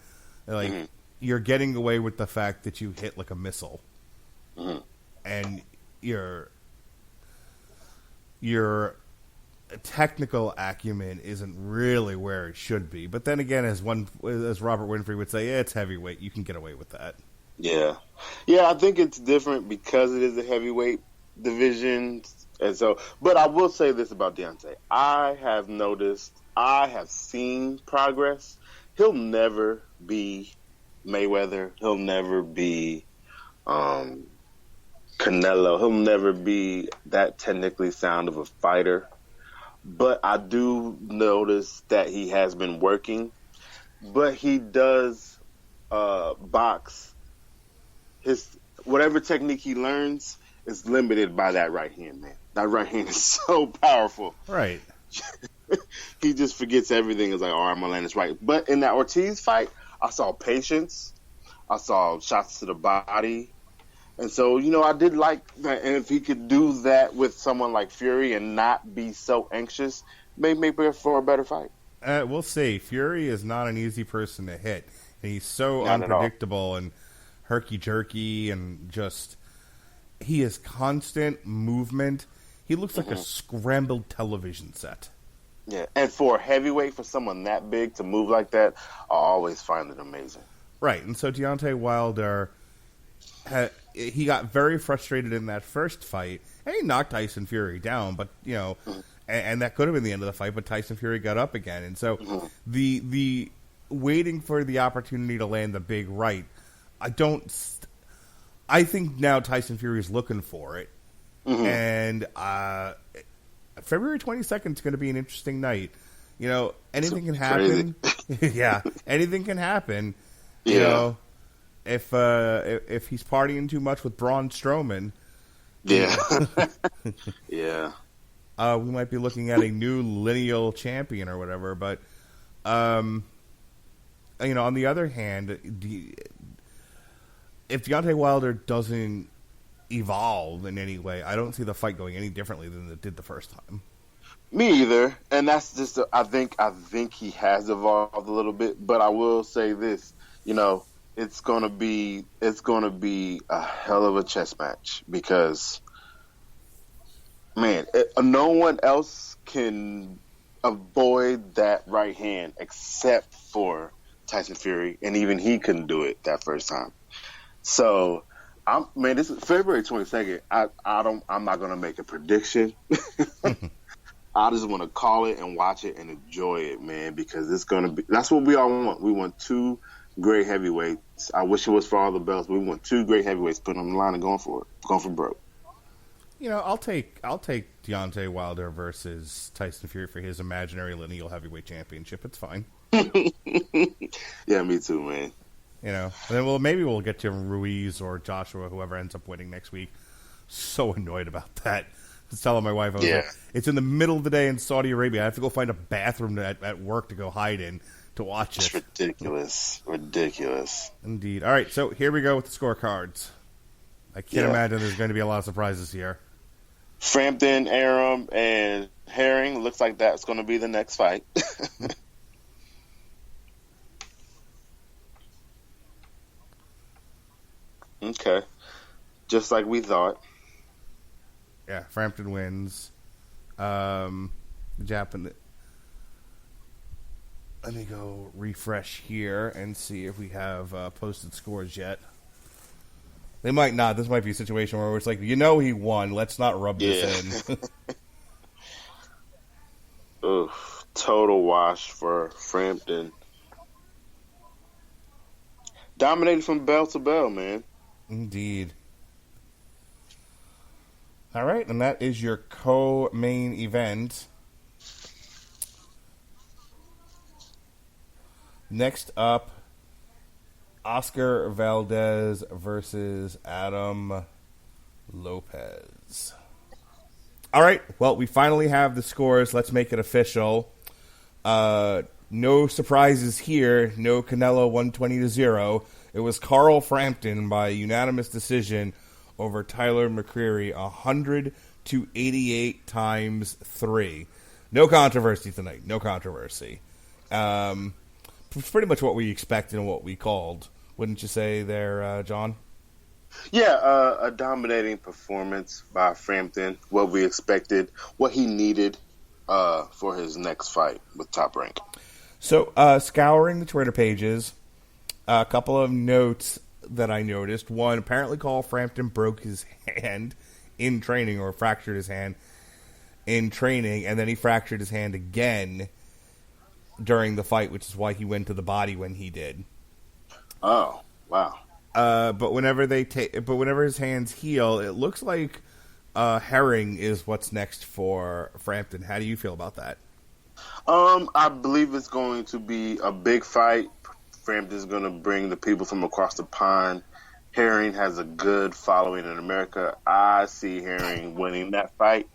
you're getting away with the fact that you hit like a missile, and your technical acumen isn't really where it should be. But then again, as Robert Winfrey would say, it's heavyweight. You can get away with that. Yeah. I think it's different because it is a heavyweight division. And so, but I will say this about Deontay. I have seen progress. He'll never be Mayweather. He'll never be Canelo. He'll never be that technically sound of a fighter. But I do notice that he has been working. But he does box. Whatever technique he learns is limited by that right hand, man. That right hand is so powerful. Right. He just forgets everything. It's like, all right, I'm going to land this right. But in that Ortiz fight, I saw patience. I saw shots to the body. And so, I did like that. And if he could do that with someone like Fury and not be so anxious, maybe make for a better fight. We'll see. Fury is not an easy person to hit. And he's so Not at all. unpredictable and herky-jerky and just... He has constant movement. He looks like a scrambled television set. Yeah, and for a heavyweight, for someone that big to move like that, I always find it amazing. Right, and so Deontay Wilder, he got very frustrated in that first fight, and he knocked Tyson Fury down, but, you know, and that could have been the end of the fight, but Tyson Fury got up again. And so the waiting for the opportunity to land the big right, I think now Tyson Fury is looking for it. And February 22nd is going to be an interesting night. You know, anything can happen. Yeah, anything can happen. You know, if he's partying too much with Braun Strowman, yeah, we might be looking at a new lineal champion or whatever. But you know, on the other hand, if Deontay Wilder doesn't evolve in any way, I don't see the fight going any differently than it did the first time. Me either, and that's just I think he has evolved a little bit, but I will say this, you know, it's gonna be a hell of a chess match because, man, no one else can avoid that right hand except for Tyson Fury, and even he couldn't do it that first time. So, this is February 22nd. I'm not gonna make a prediction. I just want to call it and watch it and enjoy it, man, because that's what we all want. We want two great heavyweights. I wish it was for all the belts, but we want two great heavyweights putting on the line and going for broke. You know, I'll take Deontay Wilder versus Tyson Fury for his imaginary lineal heavyweight championship. It's fine. Yeah, me too, man. You know, and then maybe we'll get to Ruiz or Joshua, whoever ends up winning next week. So annoyed about that. I was telling my wife, I was like, it's in the middle of the day in Saudi Arabia. I have to go find a bathroom at work to go hide in to watch it. It's ridiculous. Indeed. All right, so here we go with the scorecards. I can't imagine there's going to be a lot of surprises here. Frampton, Arum, and Herring. Looks like that's going to be the next fight. Okay. Just like we thought. Yeah, Frampton wins. The Japan. Let me go refresh here and see if we have posted scores yet. They might not. This might be a situation where it's like, you know, he won. Let's not rub this in. Oof, total wash for Frampton. Dominated from bell to bell, man. Indeed. All right, and that is your co-main event. Next up, Oscar Valdez versus Adam Lopez. All right, well, we finally have the scores. Let's make it official. No surprises here. No Canelo 120-0. It was Carl Frampton by unanimous decision over Tyler McCreary, 100-88 times 3. No controversy tonight. No controversy. It's pretty much what we expected and what we called. Wouldn't you say there, John? Yeah, a dominating performance by Frampton. What we expected, what he needed for his next fight with Top Rank. So, scouring the Twitter pages, a couple of notes that I noticed. One, apparently Carl Frampton broke his hand in training or fractured his hand in training, and then he fractured his hand again during the fight, which is why he went to the body when he did. Oh, wow. But whenever his hands heal, it looks like Herring is what's next for Frampton. How do you feel about that? I believe it's going to be a big fight. Frampton's going to bring the people from across the pond. Herring has a good following in America. I see Herring winning that fight,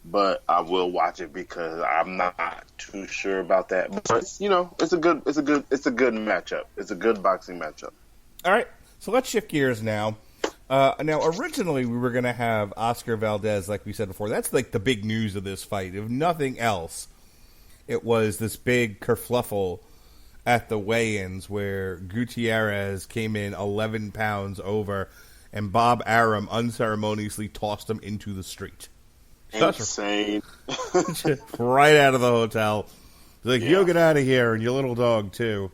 but I will watch it because I'm not too sure about that. But you know, it's a good matchup. It's a good boxing matchup. All right, so let's shift gears now. Now, originally we were going to have Oscar Valdez, like we said before. That's like the big news of this fight. If nothing else, it was this big kerfluffle at the weigh-ins where Gutierrez came in 11 pounds over, and Bob Arum unceremoniously tossed him into the street. Insane. Right out of the hotel. He's like, you'll get out of here, and your little dog, too.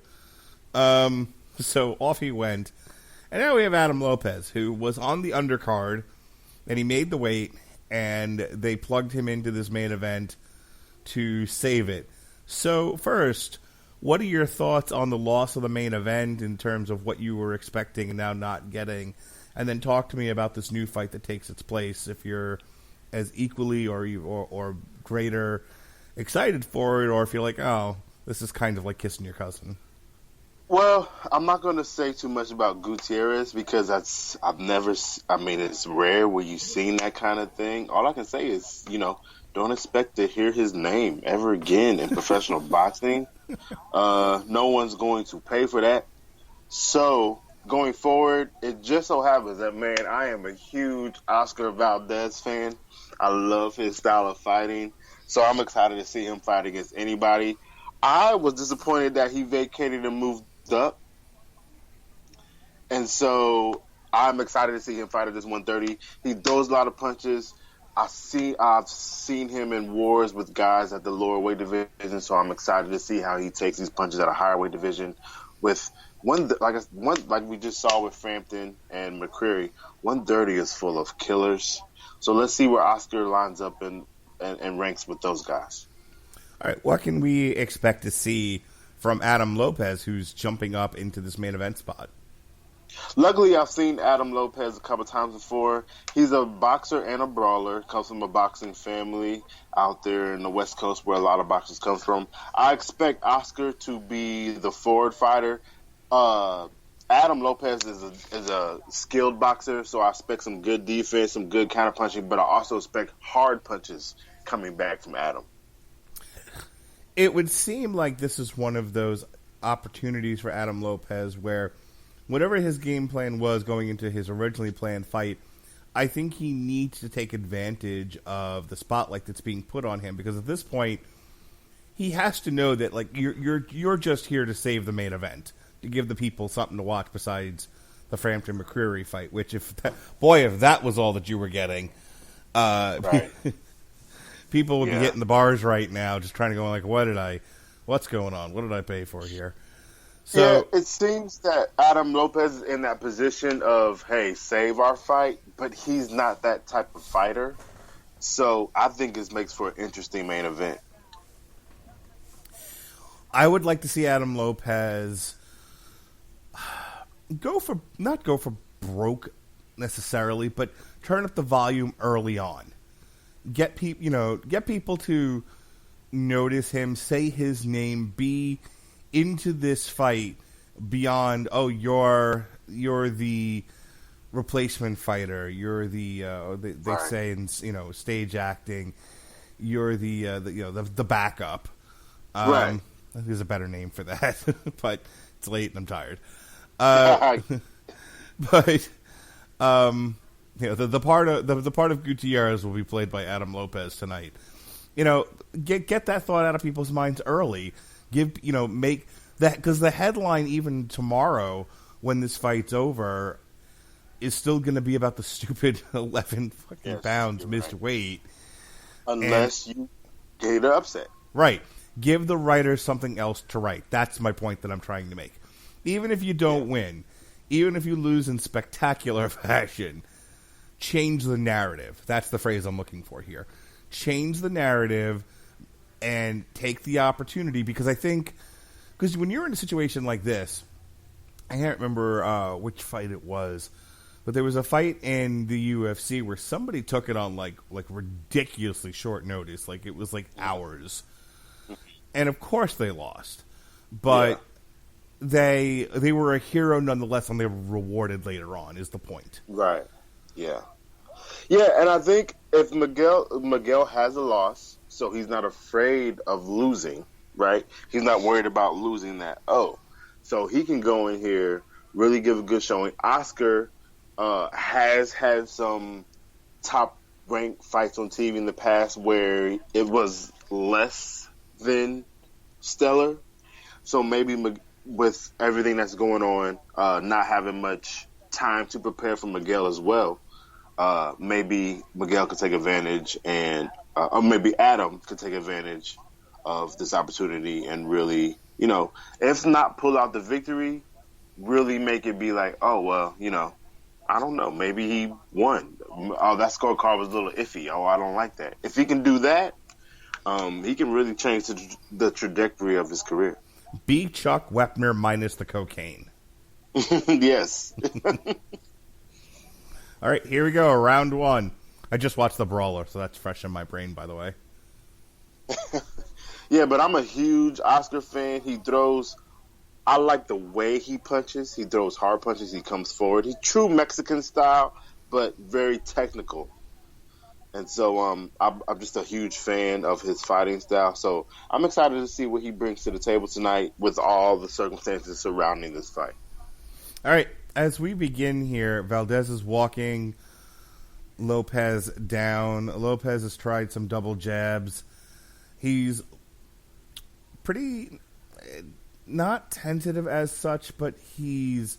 So off he went. And now we have Adam Lopez, who was on the undercard, and he made the weight, and they plugged him into this main event to save it. So first, what are your thoughts on the loss of the main event in terms of what you were expecting and now not getting? And then talk to me about this new fight that takes its place, if you're as equally or greater excited for it, or if you're like, oh, this is kind of like kissing your cousin. Well, I'm not going to say too much about Gutierrez because it's rare where you've seen that kind of thing. All I can say is, don't expect to hear his name ever again in professional boxing. No one's going to pay for that. So, going forward, it just so happens that, man, I am a huge Oscar Valdez fan. I love his style of fighting. So I'm excited to see him fight against anybody. I was disappointed that he vacated and moved up. And so I'm excited to see him fight at this 130. He throws a lot of punches. I've seen him in wars with guys at the lower weight division, so I'm excited to see how he takes these punches at a higher weight division. With one like we just saw with Frampton and McCreary, 130 is full of killers. So let's see where Oscar lines up and ranks with those guys. All right, what can we expect to see from Adam Lopez, who's jumping up into this main event spot? Luckily, I've seen Adam Lopez a couple times before. He's a boxer and a brawler. Comes from a boxing family out there in the West Coast where a lot of boxers come from. I expect Oscar to be the forward fighter. Adam Lopez is a skilled boxer, so I expect some good defense, some good counter punching, but I also expect hard punches coming back from Adam. It would seem like this is one of those opportunities for Adam Lopez where whatever his game plan was going into his originally planned fight, I think he needs to take advantage of the spotlight that's being put on him, because at this point he has to know that like you're just here to save the main event, to give the people something to watch besides the Frampton McCreary fight, which if that was all that you were getting, right. People would be hitting the bars right now just trying to go like, what's going on? What did I pay for here? So it seems that Adam Lopez is in that position of, hey, save our fight, but he's not that type of fighter. So I think this makes for an interesting main event. I would like to see Adam Lopez not go for broke necessarily, but turn up the volume early on. Get people to notice him, say his name, be into this fight beyond, oh, you're the replacement fighter, you're the they say in stage acting, you're the backup. Right. There's a better name for that, but it's late and I'm tired. But the part of Gutierrez will be played by Adam Lopez tonight. Get that thought out of people's minds early. Make that, because the headline even tomorrow when this fight's over is still going to be about the stupid 11 fucking pounds missed weight. Unless you get an upset. Right. Give the writers something else to write. That's my point that I'm trying to make. Even if you don't win, even if you lose in spectacular fashion, change the narrative. That's the phrase I'm looking for here. Change the narrative and take the opportunity, because I think, because when you're in a situation like this, I can't remember which fight it was, but there was a fight in the UFC where somebody took it on like ridiculously short notice, like it was like hours, and of course they lost, but they were a hero nonetheless, and they were rewarded later on. Is the point? Right. Yeah. Yeah, and I think if Miguel has a loss, so he's not afraid of losing, right? He's not worried about losing that. So he can go in here, really give a good showing. Oscar has had some top-ranked fights on TV in the past where it was less than stellar. So maybe with everything that's going on, not having much time to prepare for Miguel as well, maybe Miguel could take advantage, and or maybe Adam could take advantage of this opportunity and really, if not pull out the victory, really make it be like, oh, well, I don't know, maybe he won. Oh, that scorecard was a little iffy. Oh, I don't like that. If he can do that, he can really change the trajectory of his career. Be Chuck Wepner minus the cocaine. Yes. All right, here we go. Round one. I just watched The Brawler, so that's fresh in my brain, by the way. Yeah, but I'm a huge Oscar fan. I like the way he punches. He throws hard punches. He comes forward. He's true Mexican style, but very technical. And so I'm just a huge fan of his fighting style. So I'm excited to see what he brings to the table tonight with all the circumstances surrounding this fight. All right, as we begin here, Valdez is walking Lopez down. Lopez has tried some double jabs. He's pretty not tentative as such, but he's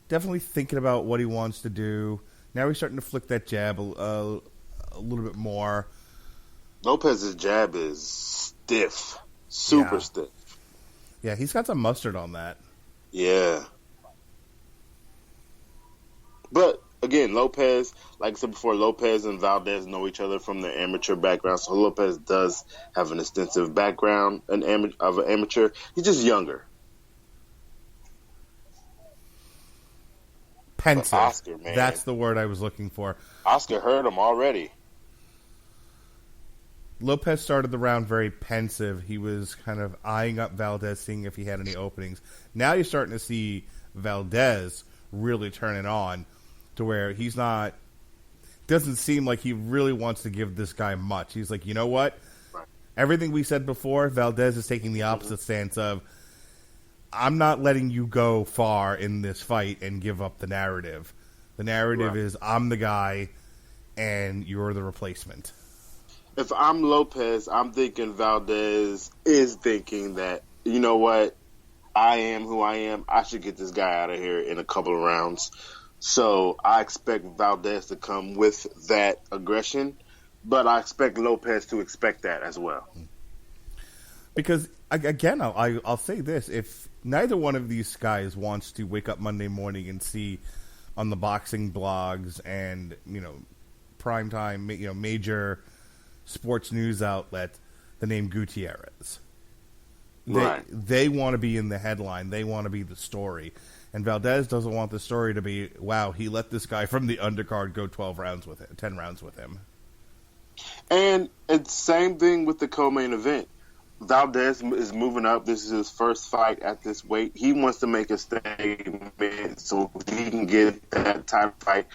definitely thinking about what he wants to do. Now he's starting to flick that jab a little bit more. Lopez's jab is stiff, super stiff. Yeah, he's got some mustard on that. Yeah. But, again, Lopez, like I said before, Lopez and Valdez know each other from their amateur background, so Lopez does have an extensive background of an amateur. He's just younger. Pensive. Oscar, man. That's the word I was looking for. Oscar heard him already. Lopez started the round very pensive. He was kind of eyeing up Valdez, seeing if he had any openings. Now you're starting to see Valdez really turn it on to where he's not, doesn't seem like he really wants to give this guy much. He's like, you know what? Right. Everything we said before, Valdez is taking the opposite stance of, I'm not letting you go far in this fight and give up the narrative. The narrative is, I'm the guy and you're the replacement. If I'm Lopez, I'm thinking Valdez is thinking that, you know what, I am who I am. I should get this guy out of here in a couple of rounds. So I expect Valdez to come with that aggression, but I expect Lopez to expect that as well. Because, again, I'll say this. If neither one of these guys wants to wake up Monday morning and see on the boxing blogs and, primetime, major sports news outlet the name Gutierrez. They want to be in the headline. They want to be the story. And Valdez doesn't want the story to be, wow, he let this guy from the undercard go 10 rounds with him. And it's same thing with the co-main event. Valdez is moving up. This is his first fight at this weight. He wants to make a statement so he can get that title fight.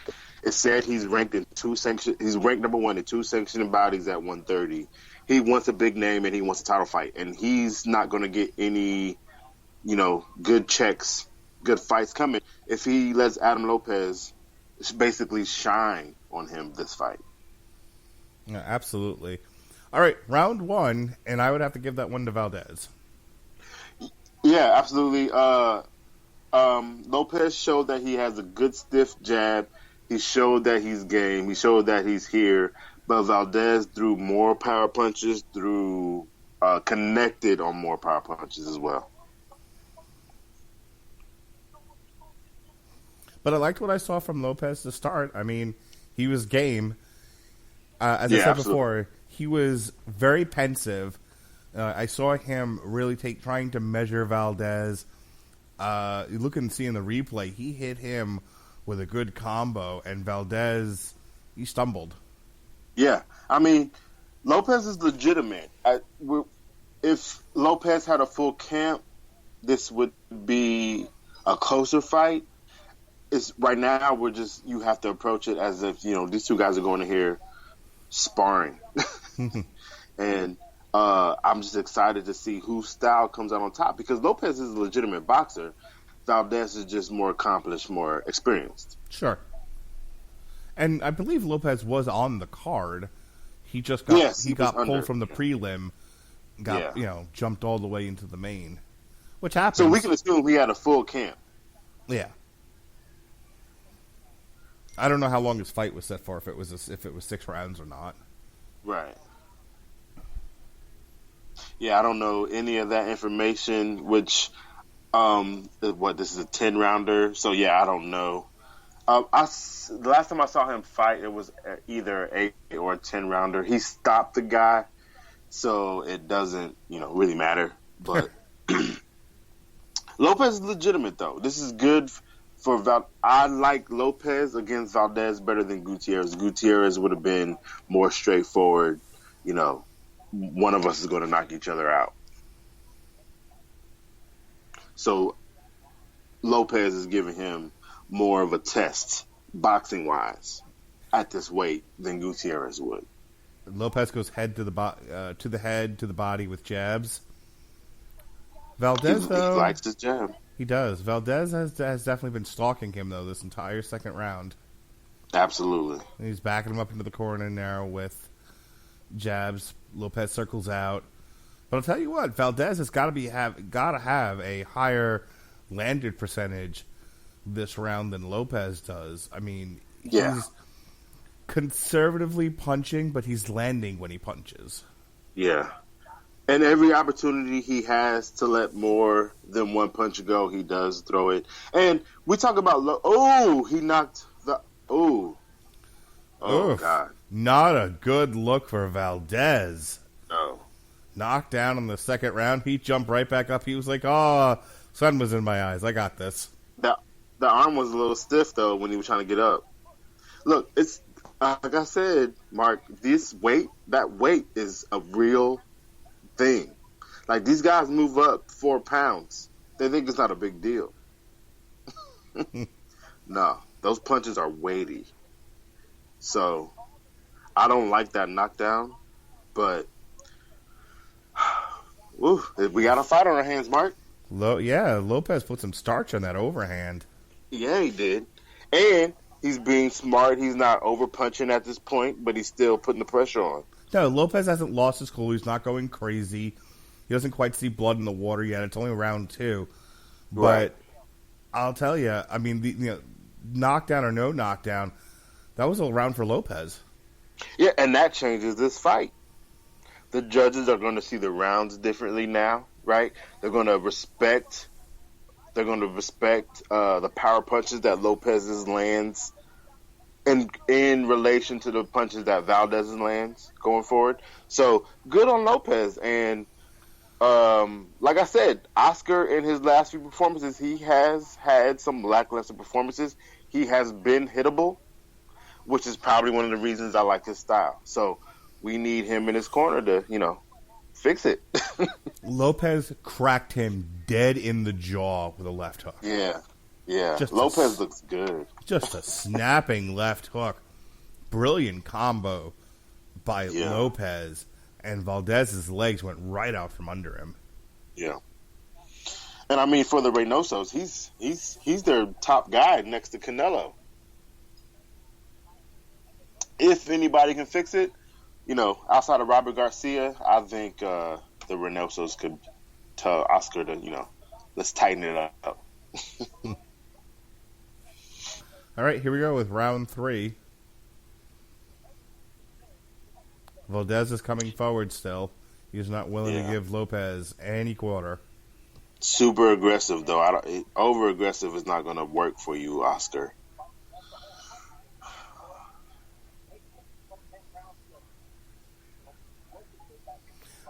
It said he's ranked in he's ranked number one in 2 sanctioned bodies at 130. He wants a big name and he wants a title fight. And he's not going to get any, good checks, good fights coming if he lets Adam Lopez basically shine on him this fight. Yeah, absolutely. All right, round one, and I would have to give that one to Valdez. Yeah, absolutely. Lopez showed that he has a good stiff jab. He showed that he's game. He showed that he's here. But Valdez threw more power punches, connected on more power punches as well. But I liked what I saw from Lopez to start. I mean, he was game. As I said before, he was very pensive. I saw him really trying to measure Valdez. You look and see in the replay, he hit him with a good combo, and Valdez, he stumbled. Yeah, I mean, Lopez is legitimate. If Lopez had a full camp, this would be a closer fight. Right now, you have to approach it as if, these two guys are going to here sparring. And I'm just excited to see whose style comes out on top because Lopez is a legitimate boxer. Valdez is just more accomplished, more experienced. Sure. And I believe Lopez was on the card. He just got pulled from the prelim, jumped all the way into the main. Which happens. So we can assume he had a full camp. Yeah. I don't know how long his fight was set for, if it was 6 rounds or not. Right. Yeah, I don't know any of that information, which, this is a 10-rounder, so yeah, I don't know. The last time I saw him fight, it was either a 8 or a 10-rounder. He stopped the guy, so it doesn't, really matter. But Lopez is legitimate, though. This is good for Valdez. I like Lopez against Valdez better than Gutierrez. Gutierrez would have been more straightforward. One of us is going to knock each other out. So Lopez is giving him more of a test, boxing-wise, at this weight than Gutierrez would. Lopez goes head to the head, to the body with jabs. Valdez, though, he likes his jab. He does. Valdez has definitely been stalking him, though, this entire second round. Absolutely. And he's backing him up into the corner now with jabs. Lopez circles out. But I'll tell you what, Valdez has got to have a higher landed percentage this round than Lopez does. I mean, he's conservatively punching, but he's landing when he punches. Yeah. And every opportunity he has to let more than one punch go, he does throw it. And we talk about, he knocked the, oh, God. Not a good look for Valdez. No. Knocked down in the second round. He jumped right back up. He was like, sun was in my eyes. I got this. The arm was a little stiff, though, when he was trying to get up. Look, it's, like I said, Mark, that weight is a real thing. Like, these guys move up 4 pounds. They think it's not a big deal. No, those punches are weighty. So, I don't like that knockdown, but we got a fight on our hands, Mark. Lopez put some starch on that overhand. Yeah, he did. And he's being smart. He's not over-punching at this point, but he's still putting the pressure on. No, Lopez hasn't lost his cool. He's not going crazy. He doesn't quite see blood in the water yet. It's only round 2. But right. I'll tell you, I mean, knockdown or no knockdown, that was a round for Lopez. Yeah, and that changes this fight. The judges are going to see the rounds differently now, right? They're going to respect the power punches that Lopez's lands in relation to the punches that Valdez's lands going forward. So good on Lopez. And like I said, Oscar in his last few performances, he has had some lackluster performances. He has been hittable, which is probably one of the reasons I like his style. So we need him in his corner to, fix it. Lopez cracked him dead in the jaw with a left hook. Yeah. Lopez looks good. Just a snapping left hook. Brilliant combo by Lopez. And Valdez's legs went right out from under him. Yeah. And I mean, for the Reynosos, he's their top guy next to Canelo. If anybody can fix it, outside of Robert Garcia, I think the Reynosos could tell Oscar to, let's tighten it up. All right, here we go with round 3. Valdez is coming forward still. He's not willing to give Lopez any quarter. Super aggressive, though. Over-aggressive is not going to work for you, Oscar.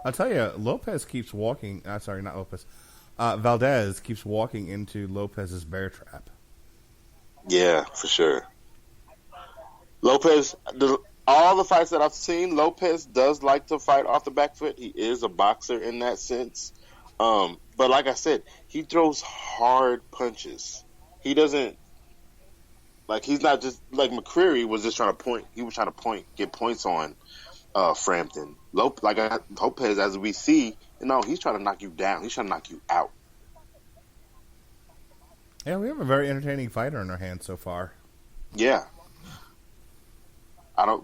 I'll tell you, Lopez keeps walking. Sorry, not Lopez. Valdez keeps walking into Lopez's bear trap. Yeah, for sure. Lopez, all the fights that I've seen, Lopez does like to fight off the back foot. He is a boxer in that sense. But like I said, he throws hard punches. He doesn't, he's not just, McCreary was just trying to point. He was trying to get points on Frampton. Lopez, as we see, he's trying to knock you down. He's trying to knock you out. Yeah, we have a very entertaining fighter in our hands so far. Yeah.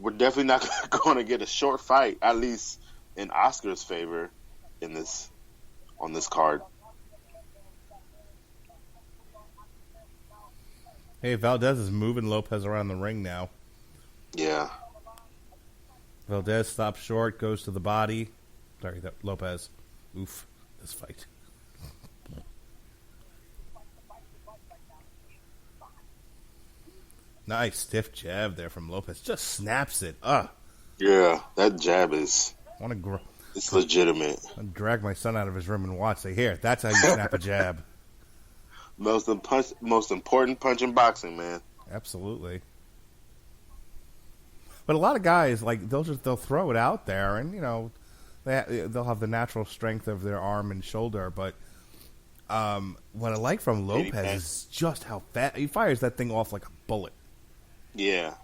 We're definitely not going to get a short fight, at least in Oscar's favor on this card. Hey, Valdez is moving Lopez around the ring now. Yeah. Valdez stops short, goes to the body. Sorry, Lopez. Oof, this fight. Nice stiff jab there from Lopez. Just snaps it. Yeah, that jab is... It's legitimate. I'd drag my son out of his room and watch. Say, here, that's how you snap a jab. Most important punch in boxing, man. Absolutely. But a lot of guys, like, they'll throw it out there, and, you know, they'll have the natural strength of their arm and shoulder. But what I like from Lopez is just how fast he fires that thing off like a bullet. Yeah.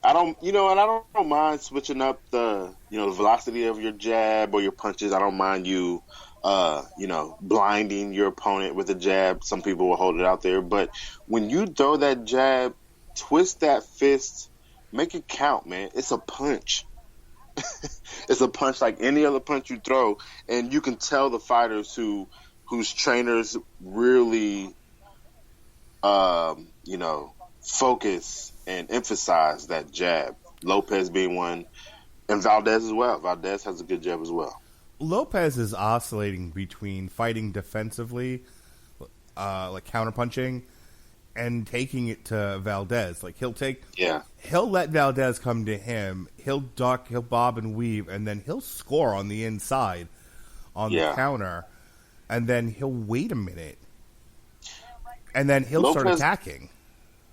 I don't mind switching up the velocity of your jab or your punches. I don't mind you, blinding your opponent with a jab. Some people will hold it out there, but when you throw that jab, twist that fist, make it count, man. It's a punch. It's a punch like any other punch you throw, and you can tell the fighters whose trainers really, focus and emphasize that jab. Lopez being one, and Valdez as well. Valdez has a good jab as well. Lopez is oscillating between fighting defensively, like counterpunching, and taking it to Valdez. Like he'll let Valdez come to him. He'll duck, he'll bob and weave, and then he'll score on the inside on the counter, and then he'll wait a minute, and then he'll start attacking.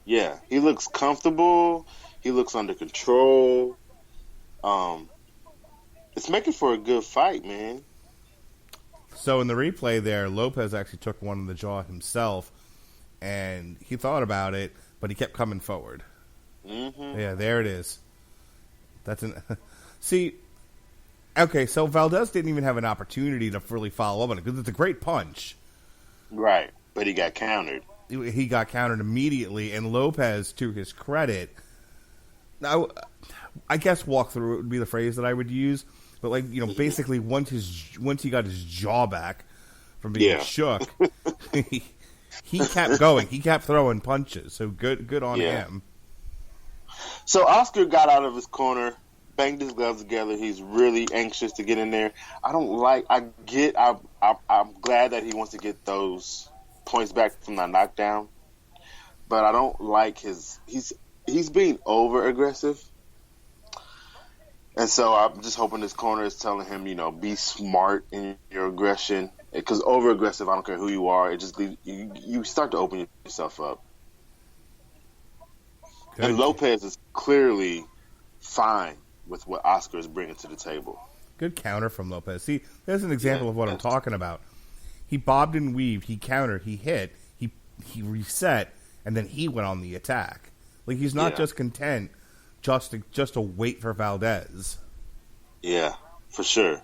Yeah, he looks comfortable. He looks under control. It's making for a good fight, man. So in the replay there, Lopez actually took one in the jaw himself, and he thought about it, but he kept coming forward. Mm-hmm. Yeah, there it is. See, okay, so Valdez didn't even have an opportunity to really follow up on it, because it's a great punch. Right, but he got countered. He got countered immediately, and Lopez, to his credit, now I guess walk through it would be the phrase that I would use, but basically once he got his jaw back from being shook, he kept going. He kept throwing punches. So good on him. So Oscar got out of his corner, banged his gloves together. He's really anxious to get in there. I'm glad that he wants to get those points back from that knockdown, but I don't like he's being over aggressive, and so I'm just hoping his corner is telling him, be smart in your aggression, because over aggressive, I don't care who you are, it just you start to open yourself up. Good. And Lopez is clearly fine with what Oscar is bringing to the table. Good counter from Lopez. See, there's an example of what I'm talking about. He bobbed and weaved, he countered, he hit, he reset, and then he went on the attack. Like, he's not just content just to wait for Valdez. Yeah, for sure.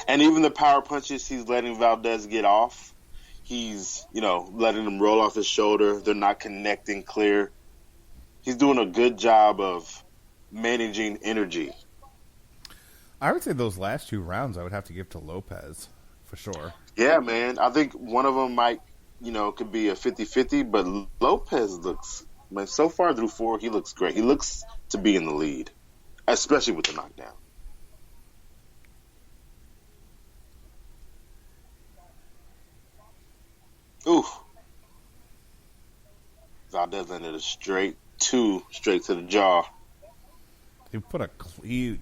And even the power punches he's letting Valdez get off, he's, letting them roll off his shoulder. They're not connecting clear. He's doing a good job of managing energy. I would say those last two rounds I would have to give to Lopez, for sure. Yeah, man. I think one of them might, could be a 50-50, but Lopez looks, man, so far through 4, he looks great. He looks to be in the lead, especially with the knockdown. Oof. Valdez landed a straight to the jaw. He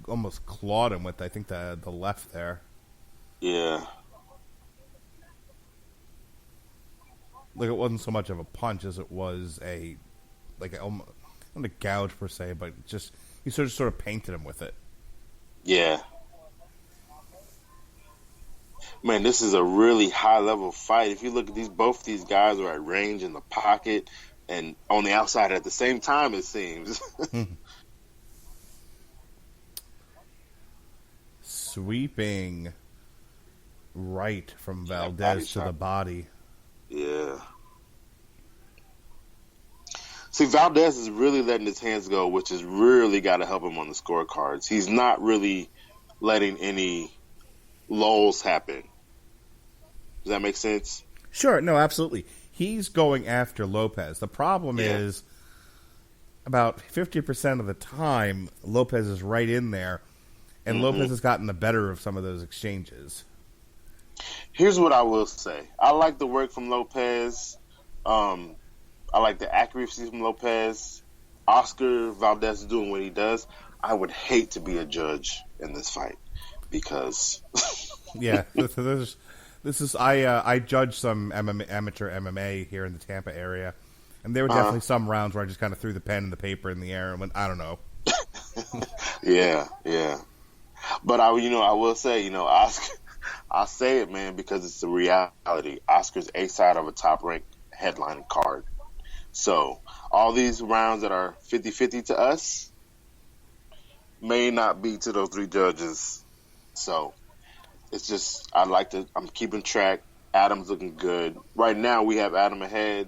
almost clawed him with, I think, the left there. Yeah. Like, it wasn't so much of a punch as it was not a gouge per se, but just he sort of painted him with it. Yeah. Man, this is a really high level fight. If you look at both these guys are at range in the pocket and on the outside at the same time, it seems. Sweeping right from Valdez to the body. Yeah. See, Valdez is really letting his hands go, which has really got to help him on the scorecards. He's not really letting any lulls happen. Does that make sense? Sure. No, absolutely. he's going after Lopez. The problem is about 50% of the time, Lopez is right in there, and Lopez has gotten the better of some of those exchanges. Here's what I will say. I like the work from Lopez. I like the accuracy from Lopez. Oscar Valdez is doing what he does. I would hate to be a judge in this fight because... This is I judged some amateur MMA here in the Tampa area, and there were definitely some rounds where I just kind of threw the pen and the paper in the air and went, I don't know. Yeah. But I will say, Oscar, I'll say it, man, because it's the reality. Oscar's a side of a top-ranked headlining card. So all these rounds that are 50-50 to us may not be to those three judges. So it's just, I'm keeping track. Adam's looking good. Right now we have Adam ahead,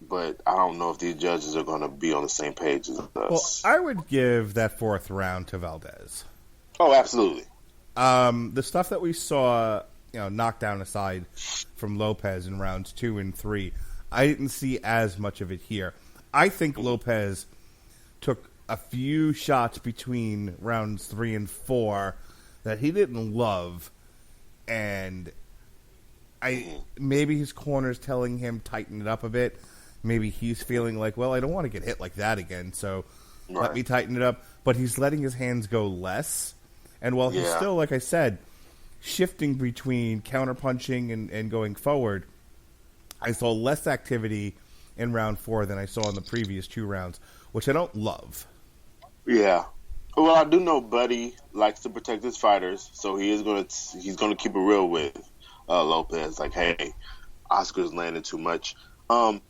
but I don't know if these judges are going to be on the same page as us. Well, I would give that fourth round to Valdez. Oh, absolutely. The stuff that we saw, knockdown aside from Lopez in rounds 2 and 3, I didn't see as much of it here. I think Lopez took a few shots between rounds 3 and 4 that he didn't love, and maybe his corner's telling him tighten it up a bit. Maybe he's feeling like, well, I don't want to get hit like that again, so let me tighten it up. But he's letting his hands go less, and while he's still, like I said, shifting between counterpunching and going forward, I saw less activity in round 4 than I saw in the previous 2 rounds, which I don't love. Yeah. Well, I do know Buddy likes to protect his fighters, so he's going to keep it real with Lopez. Like, hey, Oscar's landing too much. But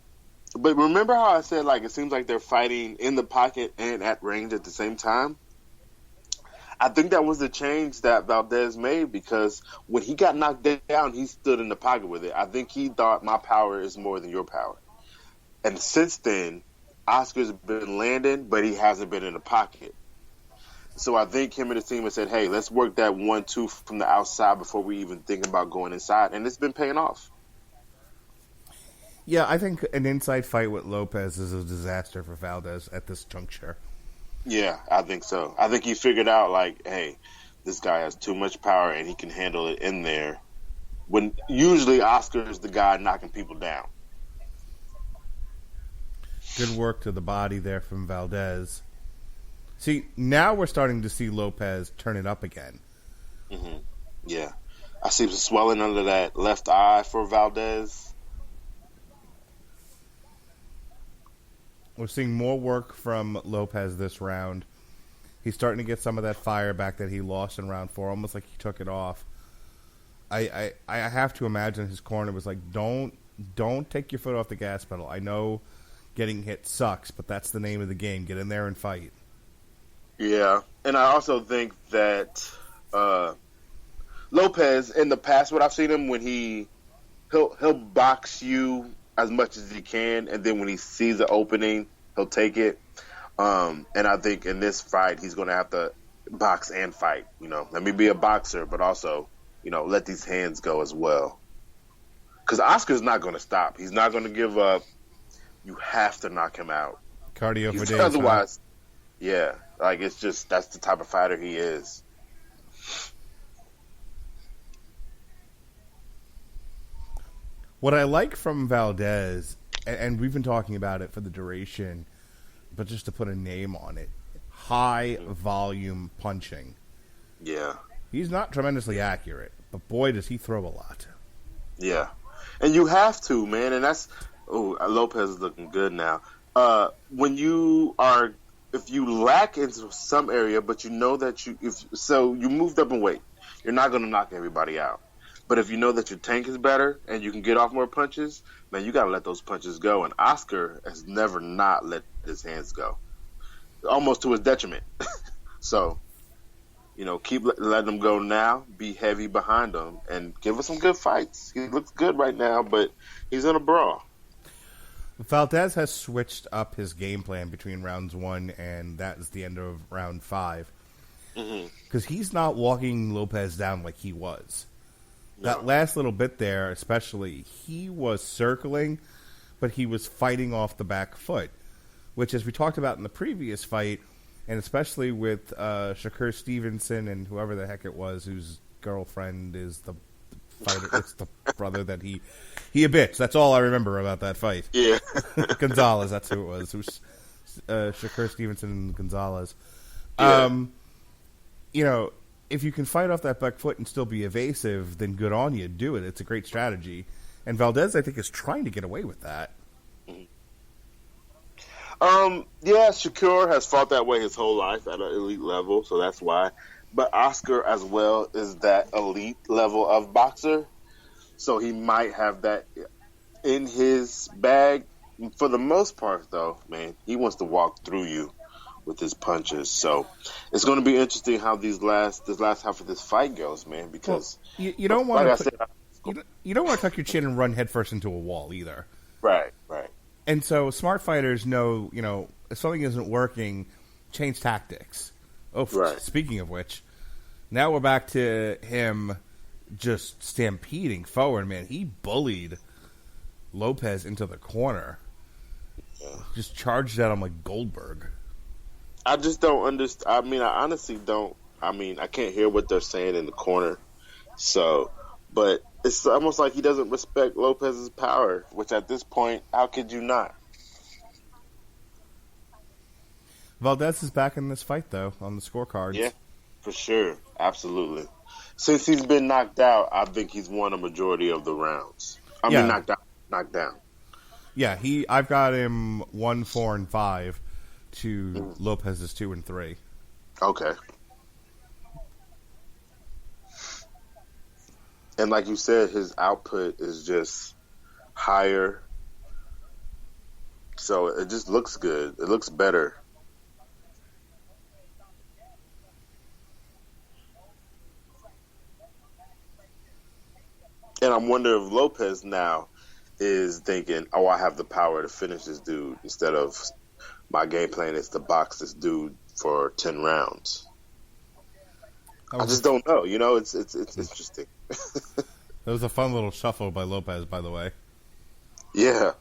remember how I said, like, it seems like they're fighting in the pocket and at range at the same time? I think that was the change that Valdez made, because when he got knocked down, he stood in the pocket with it. I think he thought my power is more than your power. And since then, Oscar's been landing, but he hasn't been in the pocket. So I think him and his team have said, hey, let's work that 1-2 from the outside before we even think about going inside. And it's been paying off. Yeah, I think an inside fight with Lopez is a disaster for Valdez at this juncture. Yeah, I think so. I think he figured out, like, hey, this guy has too much power and he can handle it in there. When usually Oscar is the guy knocking people down. Good work to the body there from Valdez. See, now we're starting to see Lopez turn it up again. Mm-hmm. Yeah. I see some swelling under that left eye for Valdez. We're seeing more work from Lopez this round. He's starting to get some of that fire back that he lost in round 4, almost like he took it off. I have to imagine his corner was like, don't take your foot off the gas pedal. I know getting hit sucks, but that's the name of the game. Get in there and fight. Yeah, and I also think that Lopez, in the past, what I've seen him, when he'll box you as much as he can, and then when he sees the opening, he'll take it. And I think in this fight, he's going to have to box and fight. Let me be a boxer, but also, let these hands go as well. Because Oscar's not going to stop. He's not going to give up. You have to knock him out. Cardio for days. Otherwise, yeah, like it's just, that's the type of fighter he is. What I like from Valdez, and we've been talking about it for the duration, but just to put a name on it, high volume punching. Yeah. He's not tremendously accurate, but boy, does he throw a lot. Yeah. And you have to, man, and that's, Lopez is looking good now. If you lack in some area, but you know that you moved up in weight, you're not going to knock everybody out. But if you know that your tank is better and you can get off more punches, man, you got to let those punches go. And Oscar has never not let his hands go, almost to his detriment. So, keep letting them go now. Be heavy behind him and give us some good fights. He looks good right now, but he's in a brawl. Valdez has switched up his game plan between rounds 1 and that is the end of round 5. Because he's not walking Lopez down like he was. That last little bit there, especially, he was circling, but he was fighting off the back foot, which, as we talked about in the previous fight, and especially with Shakur Stevenson and whoever the heck it was, whose girlfriend is the fighter, it's the brother that he a bitch. That's all I remember about that fight. Yeah. Gonzalez, that's who it was. It was Shakur Stevenson and Gonzalez. Yeah. You know, if you can fight off that back foot and still be evasive, then good on you. Do it. It's a great strategy. And Valdez, I think, is trying to get away with that. Yeah, Shakur has fought that way his whole life at an elite level, so that's why. But Oscar as well is that elite level of boxer, so he might have that in his bag. For the most part, though, man, he wants to walk through you with his punches. So it's going to be interesting how this last half of this fight goes, man. Because you don't want you don't want to tuck your chin and run headfirst into a wall either. Right. And so smart fighters know, you know, if something isn't working, change tactics. Oh, right. Speaking of which, now we're back to him just stampeding forward, man. He bullied Lopez into the corner. Yeah. Just charged at him like Goldberg. I just don't understand. I mean, I honestly don't. I mean, I can't hear what they're saying in the corner. So, but it's almost like he doesn't respect Lopez's power, which at this point, how could you not? Valdez is back in this fight, though, on the scorecards. Yeah, for sure. Absolutely. Since he's been knocked out, I think he's won a majority of the rounds. I mean, knocked down. Yeah, I've got him 1-4-5 to Lopez's 2-3. Okay. And like you said, his output is just higher. So it just looks good. It looks better. And I'm wondering if Lopez now is thinking, oh, I have the power to finish this dude, instead of my game plan is to box this dude for 10 rounds. I just don't know. You know, it's interesting. That was a fun little shuffle by Lopez, by the way. Yeah.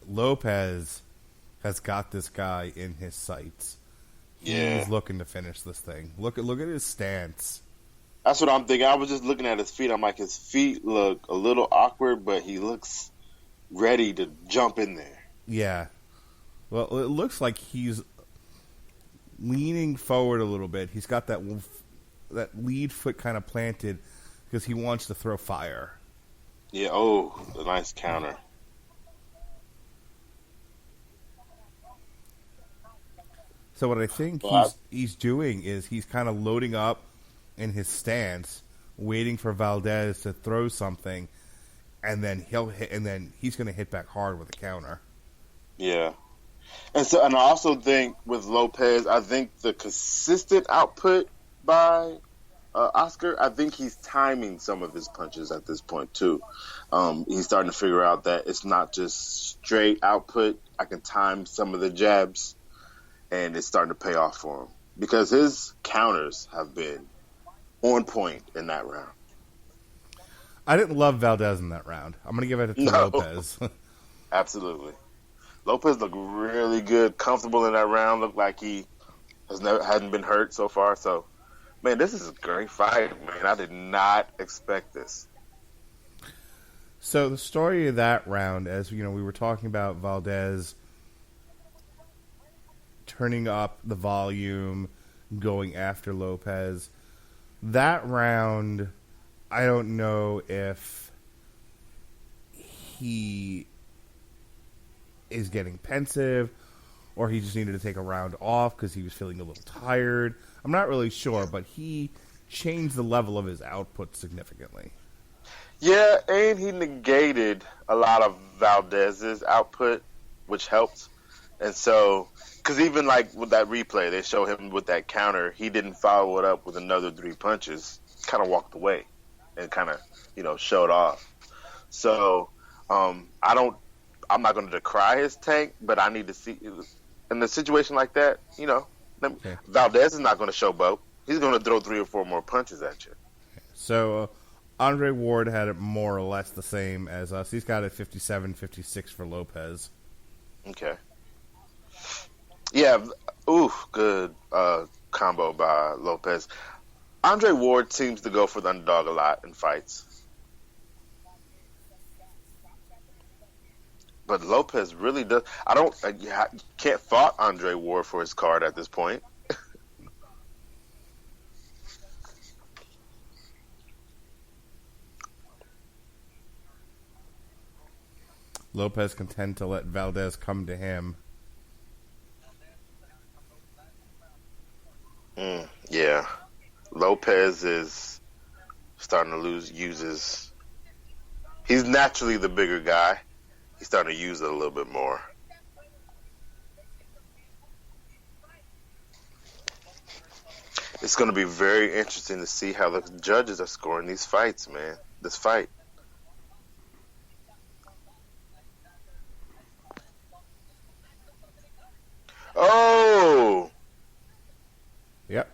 Lopez has got this guy in his sights. He's looking to finish this thing. Look at his stance. That's what I'm thinking. I was just looking at his feet. I'm like, his feet look a little awkward, but he looks ready to jump in there. Yeah. Well, it looks like he's leaning forward a little bit. He's got that lead foot kind of planted because he wants to throw fire. Yeah, oh, a nice counter. So what I think he's doing is he's kind of loading up in his stance, waiting for Valdez to throw something, and then he'll hit, and then he's going to hit back hard with a counter. Yeah. And I also think with Lopez, I think the consistent output by Oscar, I think he's timing some of his punches at this point too. He's starting to figure out that it's not just straight output. I can time some of the jabs, and it's starting to pay off for him because his counters have been on point in that round. I didn't love Valdez in that round. I'm going to give it to Lopez. Absolutely. Lopez looked really good, comfortable in that round. Looked like he hadn't been hurt so far. So, man, this is a great fight, man. I did not expect this. So the story of that round, as you know, we were talking about Valdez turning up the volume, going after Lopez. That round, I don't know if he is getting pensive or he just needed to take a round off because he was feeling a little tired. I'm not really sure, but he changed the level of his output significantly. Yeah, and he negated a lot of Valdez's output, which helped. And so, because even like with that replay, they show him with that counter, he didn't follow it up with another 3 punches, kind of walked away and kind of, showed off. So, I'm not going to decry his tank, but I need to see in a situation like that, Valdez is not going to showboat. He's going to throw 3 or 4 more punches at you. So Andre Ward had it more or less the same as us. He's got it 57-56 for Lopez. Okay. Yeah. Ooh, good combo by Lopez. Andre Ward seems to go for the underdog a lot in fights. But Lopez really does. I can't fault Andre Ward for his card at this point. Lopez can tend to let Valdez come to him. Yeah. Lopez is starting to uses. He's naturally the bigger guy. He's starting to use it a little bit more. It's going to be very interesting to see how the judges are scoring these fights, man. This fight. Oh! Yep.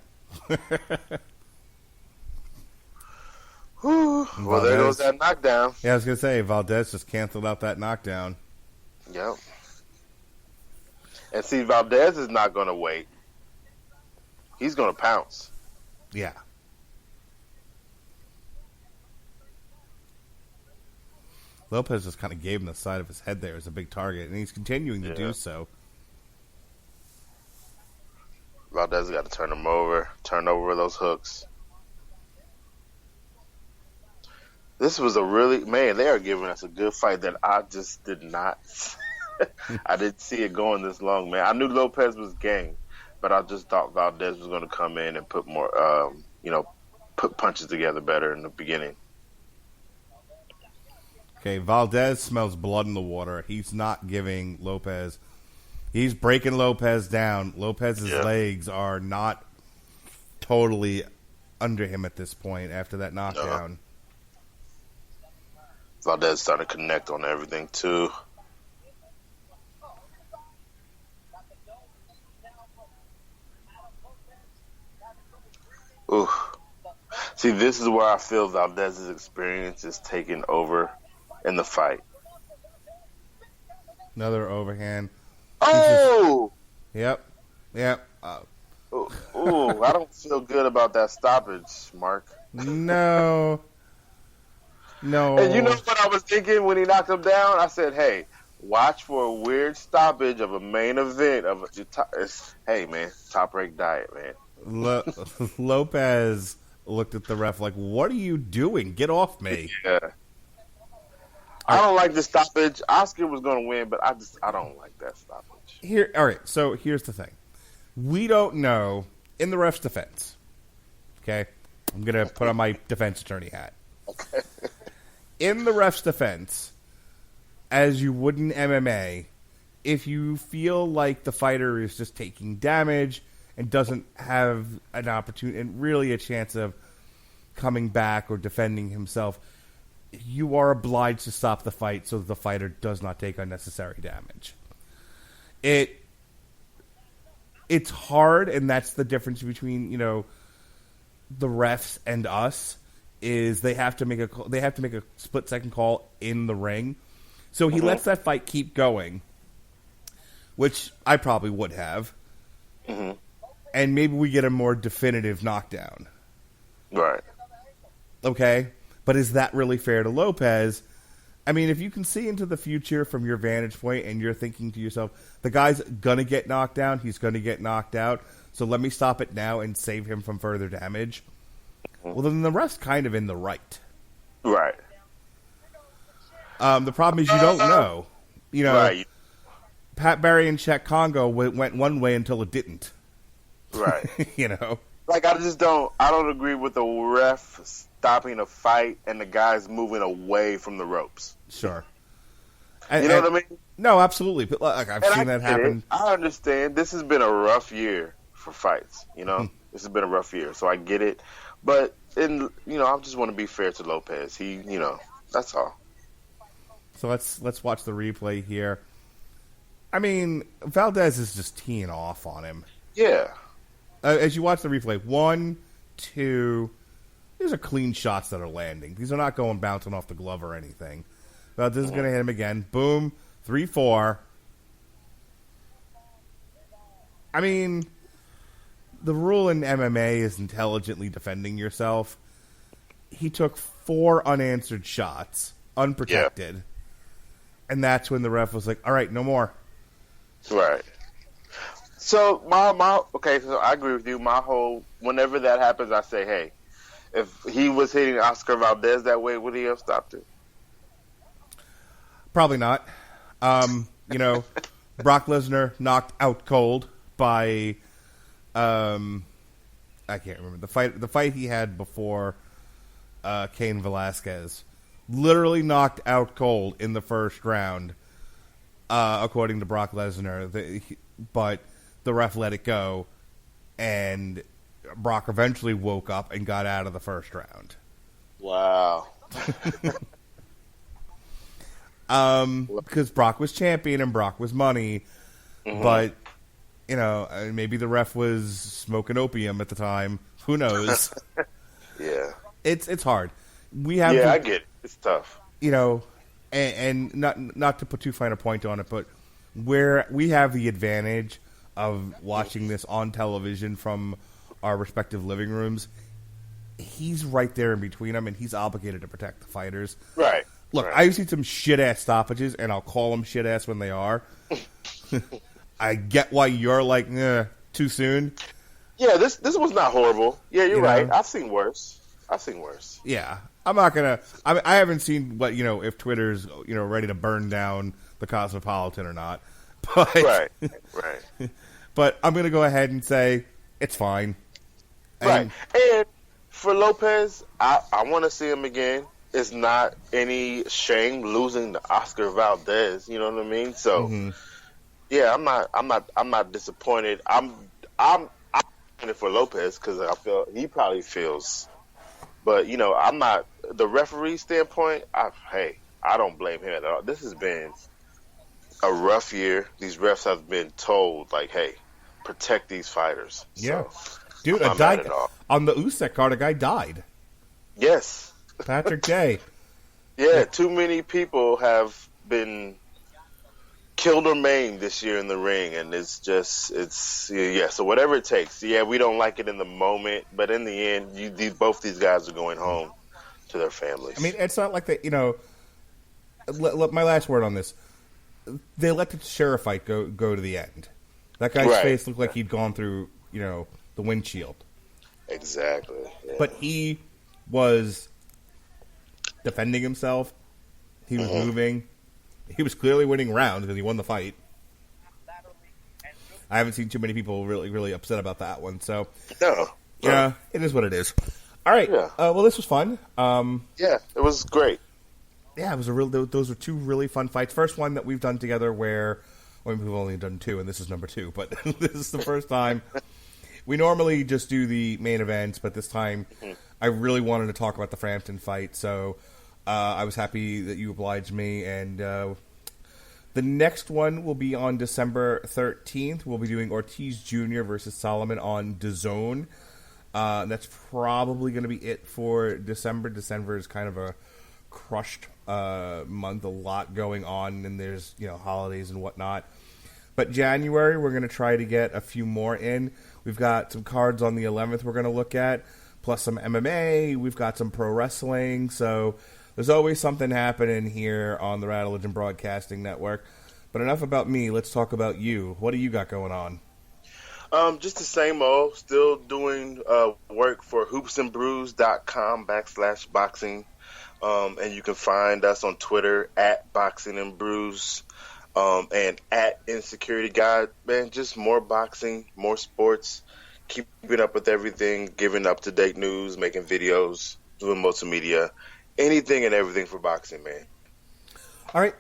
Well, there goes that knockdown. Yeah, I was going to say, Valdez just canceled out that knockdown. Yep. And see, Valdez is not going to wait. He's going to pounce. Yeah. Lopez just kind of gave him the side of his head there as a big target, and he's continuing to do so. Valdez got to turn over those hooks. This was they are giving us a good fight that I just did not, I didn't see it going this long, man. I knew Lopez was game, but I just thought Valdez was going to come in and put more, put punches together better in the beginning. Okay, Valdez smells blood in the water. He's not giving Lopez. He's breaking Lopez down. Lopez's legs are not totally under him at this point after that knockdown. Valdez starting to connect on everything, too. Ooh. See, this is where I feel Valdez's experience is taking over in the fight. Another overhand. Oh! Yep. Ooh, I don't feel good about that stoppage, Mark. No. And you know what I was thinking when he knocked him down? I said, hey, watch for a weird stoppage of a main event. Hey, man, top rank diet, man. Lopez looked at the ref like, what are you doing? Get off me. Yeah. I don't like the stoppage. Oscar was going to win, but I don't like that stoppage. All right, so here's the thing. We don't know, in the ref's defense, okay? I'm going to put on my defense attorney hat. Okay. In the ref's defense, as you would in MMA, if you feel like the fighter is just taking damage and doesn't have an opportunity and really a chance of coming back or defending himself, you are obliged to stop the fight so that the fighter does not take unnecessary damage. It's hard, and that's the difference between, the refs and us, is they have to make a split second call in the ring. So he lets that fight keep going, which I probably would have. Mm-hmm. And maybe we get a more definitive knockdown. Right. Okay? But is that really fair to Lopez? I mean, if you can see into the future from your vantage point and you're thinking to yourself, the guy's going to get knocked down, he's going to get knocked out, so let me stop it now and save him from further damage. Well, then the ref's kind of in the right. Right. The problem is you don't know. Right. Pat Barry and Czech Congo went one way until it didn't. Right. Like, I don't agree with the ref stopping a fight and the guys moving away from the ropes. Sure. You know what I mean? No, absolutely. But look, I've seen that happen. I understand. This has been a rough year for fights, This has been a rough year, so I get it. But, I just want to be fair to Lopez. He, that's all. So let's watch the replay here. I mean, Valdez is just teeing off on him. Yeah. As you watch the replay, 1, 2, these are clean shots that are landing. These are not going bouncing off the glove or anything. Valdez is going to hit him again. Boom. 3, 4. I mean, the rule in MMA is intelligently defending yourself. He took 4 unanswered shots, unprotected. And that's when the ref was like, all right, no more. Right. So so I agree with you. Whenever that happens, I say, hey, if he was hitting Oscar Valdez that way, would he have stopped it? Probably not. Brock Lesnar knocked out cold by, I can't remember the fight he had before Cain Velasquez. Literally knocked out cold in the first round, according to Brock Lesnar. But the ref let it go, and Brock eventually woke up and got out of the first round. Wow. Because Brock was champion and Brock was money, but maybe the ref was smoking opium at the time. Who knows? Yeah, it's hard. I get it. It's tough. And not to put too fine a point on it, but where we have the advantage of watching this on television from our respective living rooms, he's right there in between them, and he's obligated to protect the fighters. Right. Look, right. I've seen some shit-ass stoppages, and I'll call them shit-ass when they are. I get why you're like, too soon. Yeah, this was not horrible. Yeah, you're right. I've seen worse. Yeah. I'm not going to... I haven't seen what, if Twitter's, ready to burn down the Cosmopolitan or not. But, right. But I'm going to go ahead and say it's fine. Right. And for Lopez, I want to see him again. It's not any shame losing to Oscar Valdez. You know what I mean? So, yeah, I'm not disappointed. I'm disappointed for Lopez because I feel he probably feels, but I'm not the referee standpoint. I don't blame him at all. This has been a rough year. These refs have been told like, hey, protect these fighters. Yeah, so, dude, a guy on the Usyk card, a guy died. Yes. Patrick Day. Yeah, too many people have been killed or maimed this year in the ring, and so whatever it takes. Yeah, we don't like it in the moment, but in the end, both these guys are going home to their families. I mean, it's not like that. My last word on this: they let the sheriff fight go to the end. That guy's face looked like he'd gone through, the windshield. Exactly. Yeah. But he was defending himself. He was moving. He was clearly winning rounds because he won the fight. I haven't seen too many people really, really upset about that one. So, yeah, it is what it is. All right. Yeah. Well, this was fun. Yeah, it was great. Yeah, it was those were 2 really fun fights. First one that we've done together we've only done 2, and this is number 2. But this is the first time. We normally just do the main events, but this time I really wanted to talk about the Frampton fight, so I was happy that you obliged me. And the next one will be on December 13th. We'll be doing Ortiz Jr. versus Solomon on DAZN. That's probably going to be it for December. December is kind of a crushed month, a lot going on, and there's holidays and whatnot. But January, we're going to try to get a few more in. We've got some cards on the 11th we're going to look at, plus some MMA. We've got some pro wrestling. So there's always something happening here on the Rattlegion Broadcasting Network. But enough about me. Let's talk about you. What do you got going on? Just the same old. Still doing work for hoopsandbrews.com/boxing. And you can find us on Twitter at Boxing and Brews. And at Insecurity Guide, man, just more boxing, more sports, keeping up with everything, giving up-to-date news, making videos, doing multimedia, anything and everything for boxing, man. All right.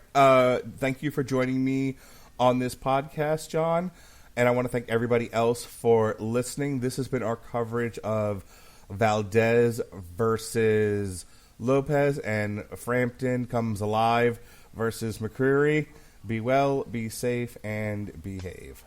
Thank you for joining me on this podcast, John. And I want to thank everybody else for listening. This has been our coverage of Valdez versus Lopez and Frampton comes alive versus McCreary. Be well, be safe, and behave.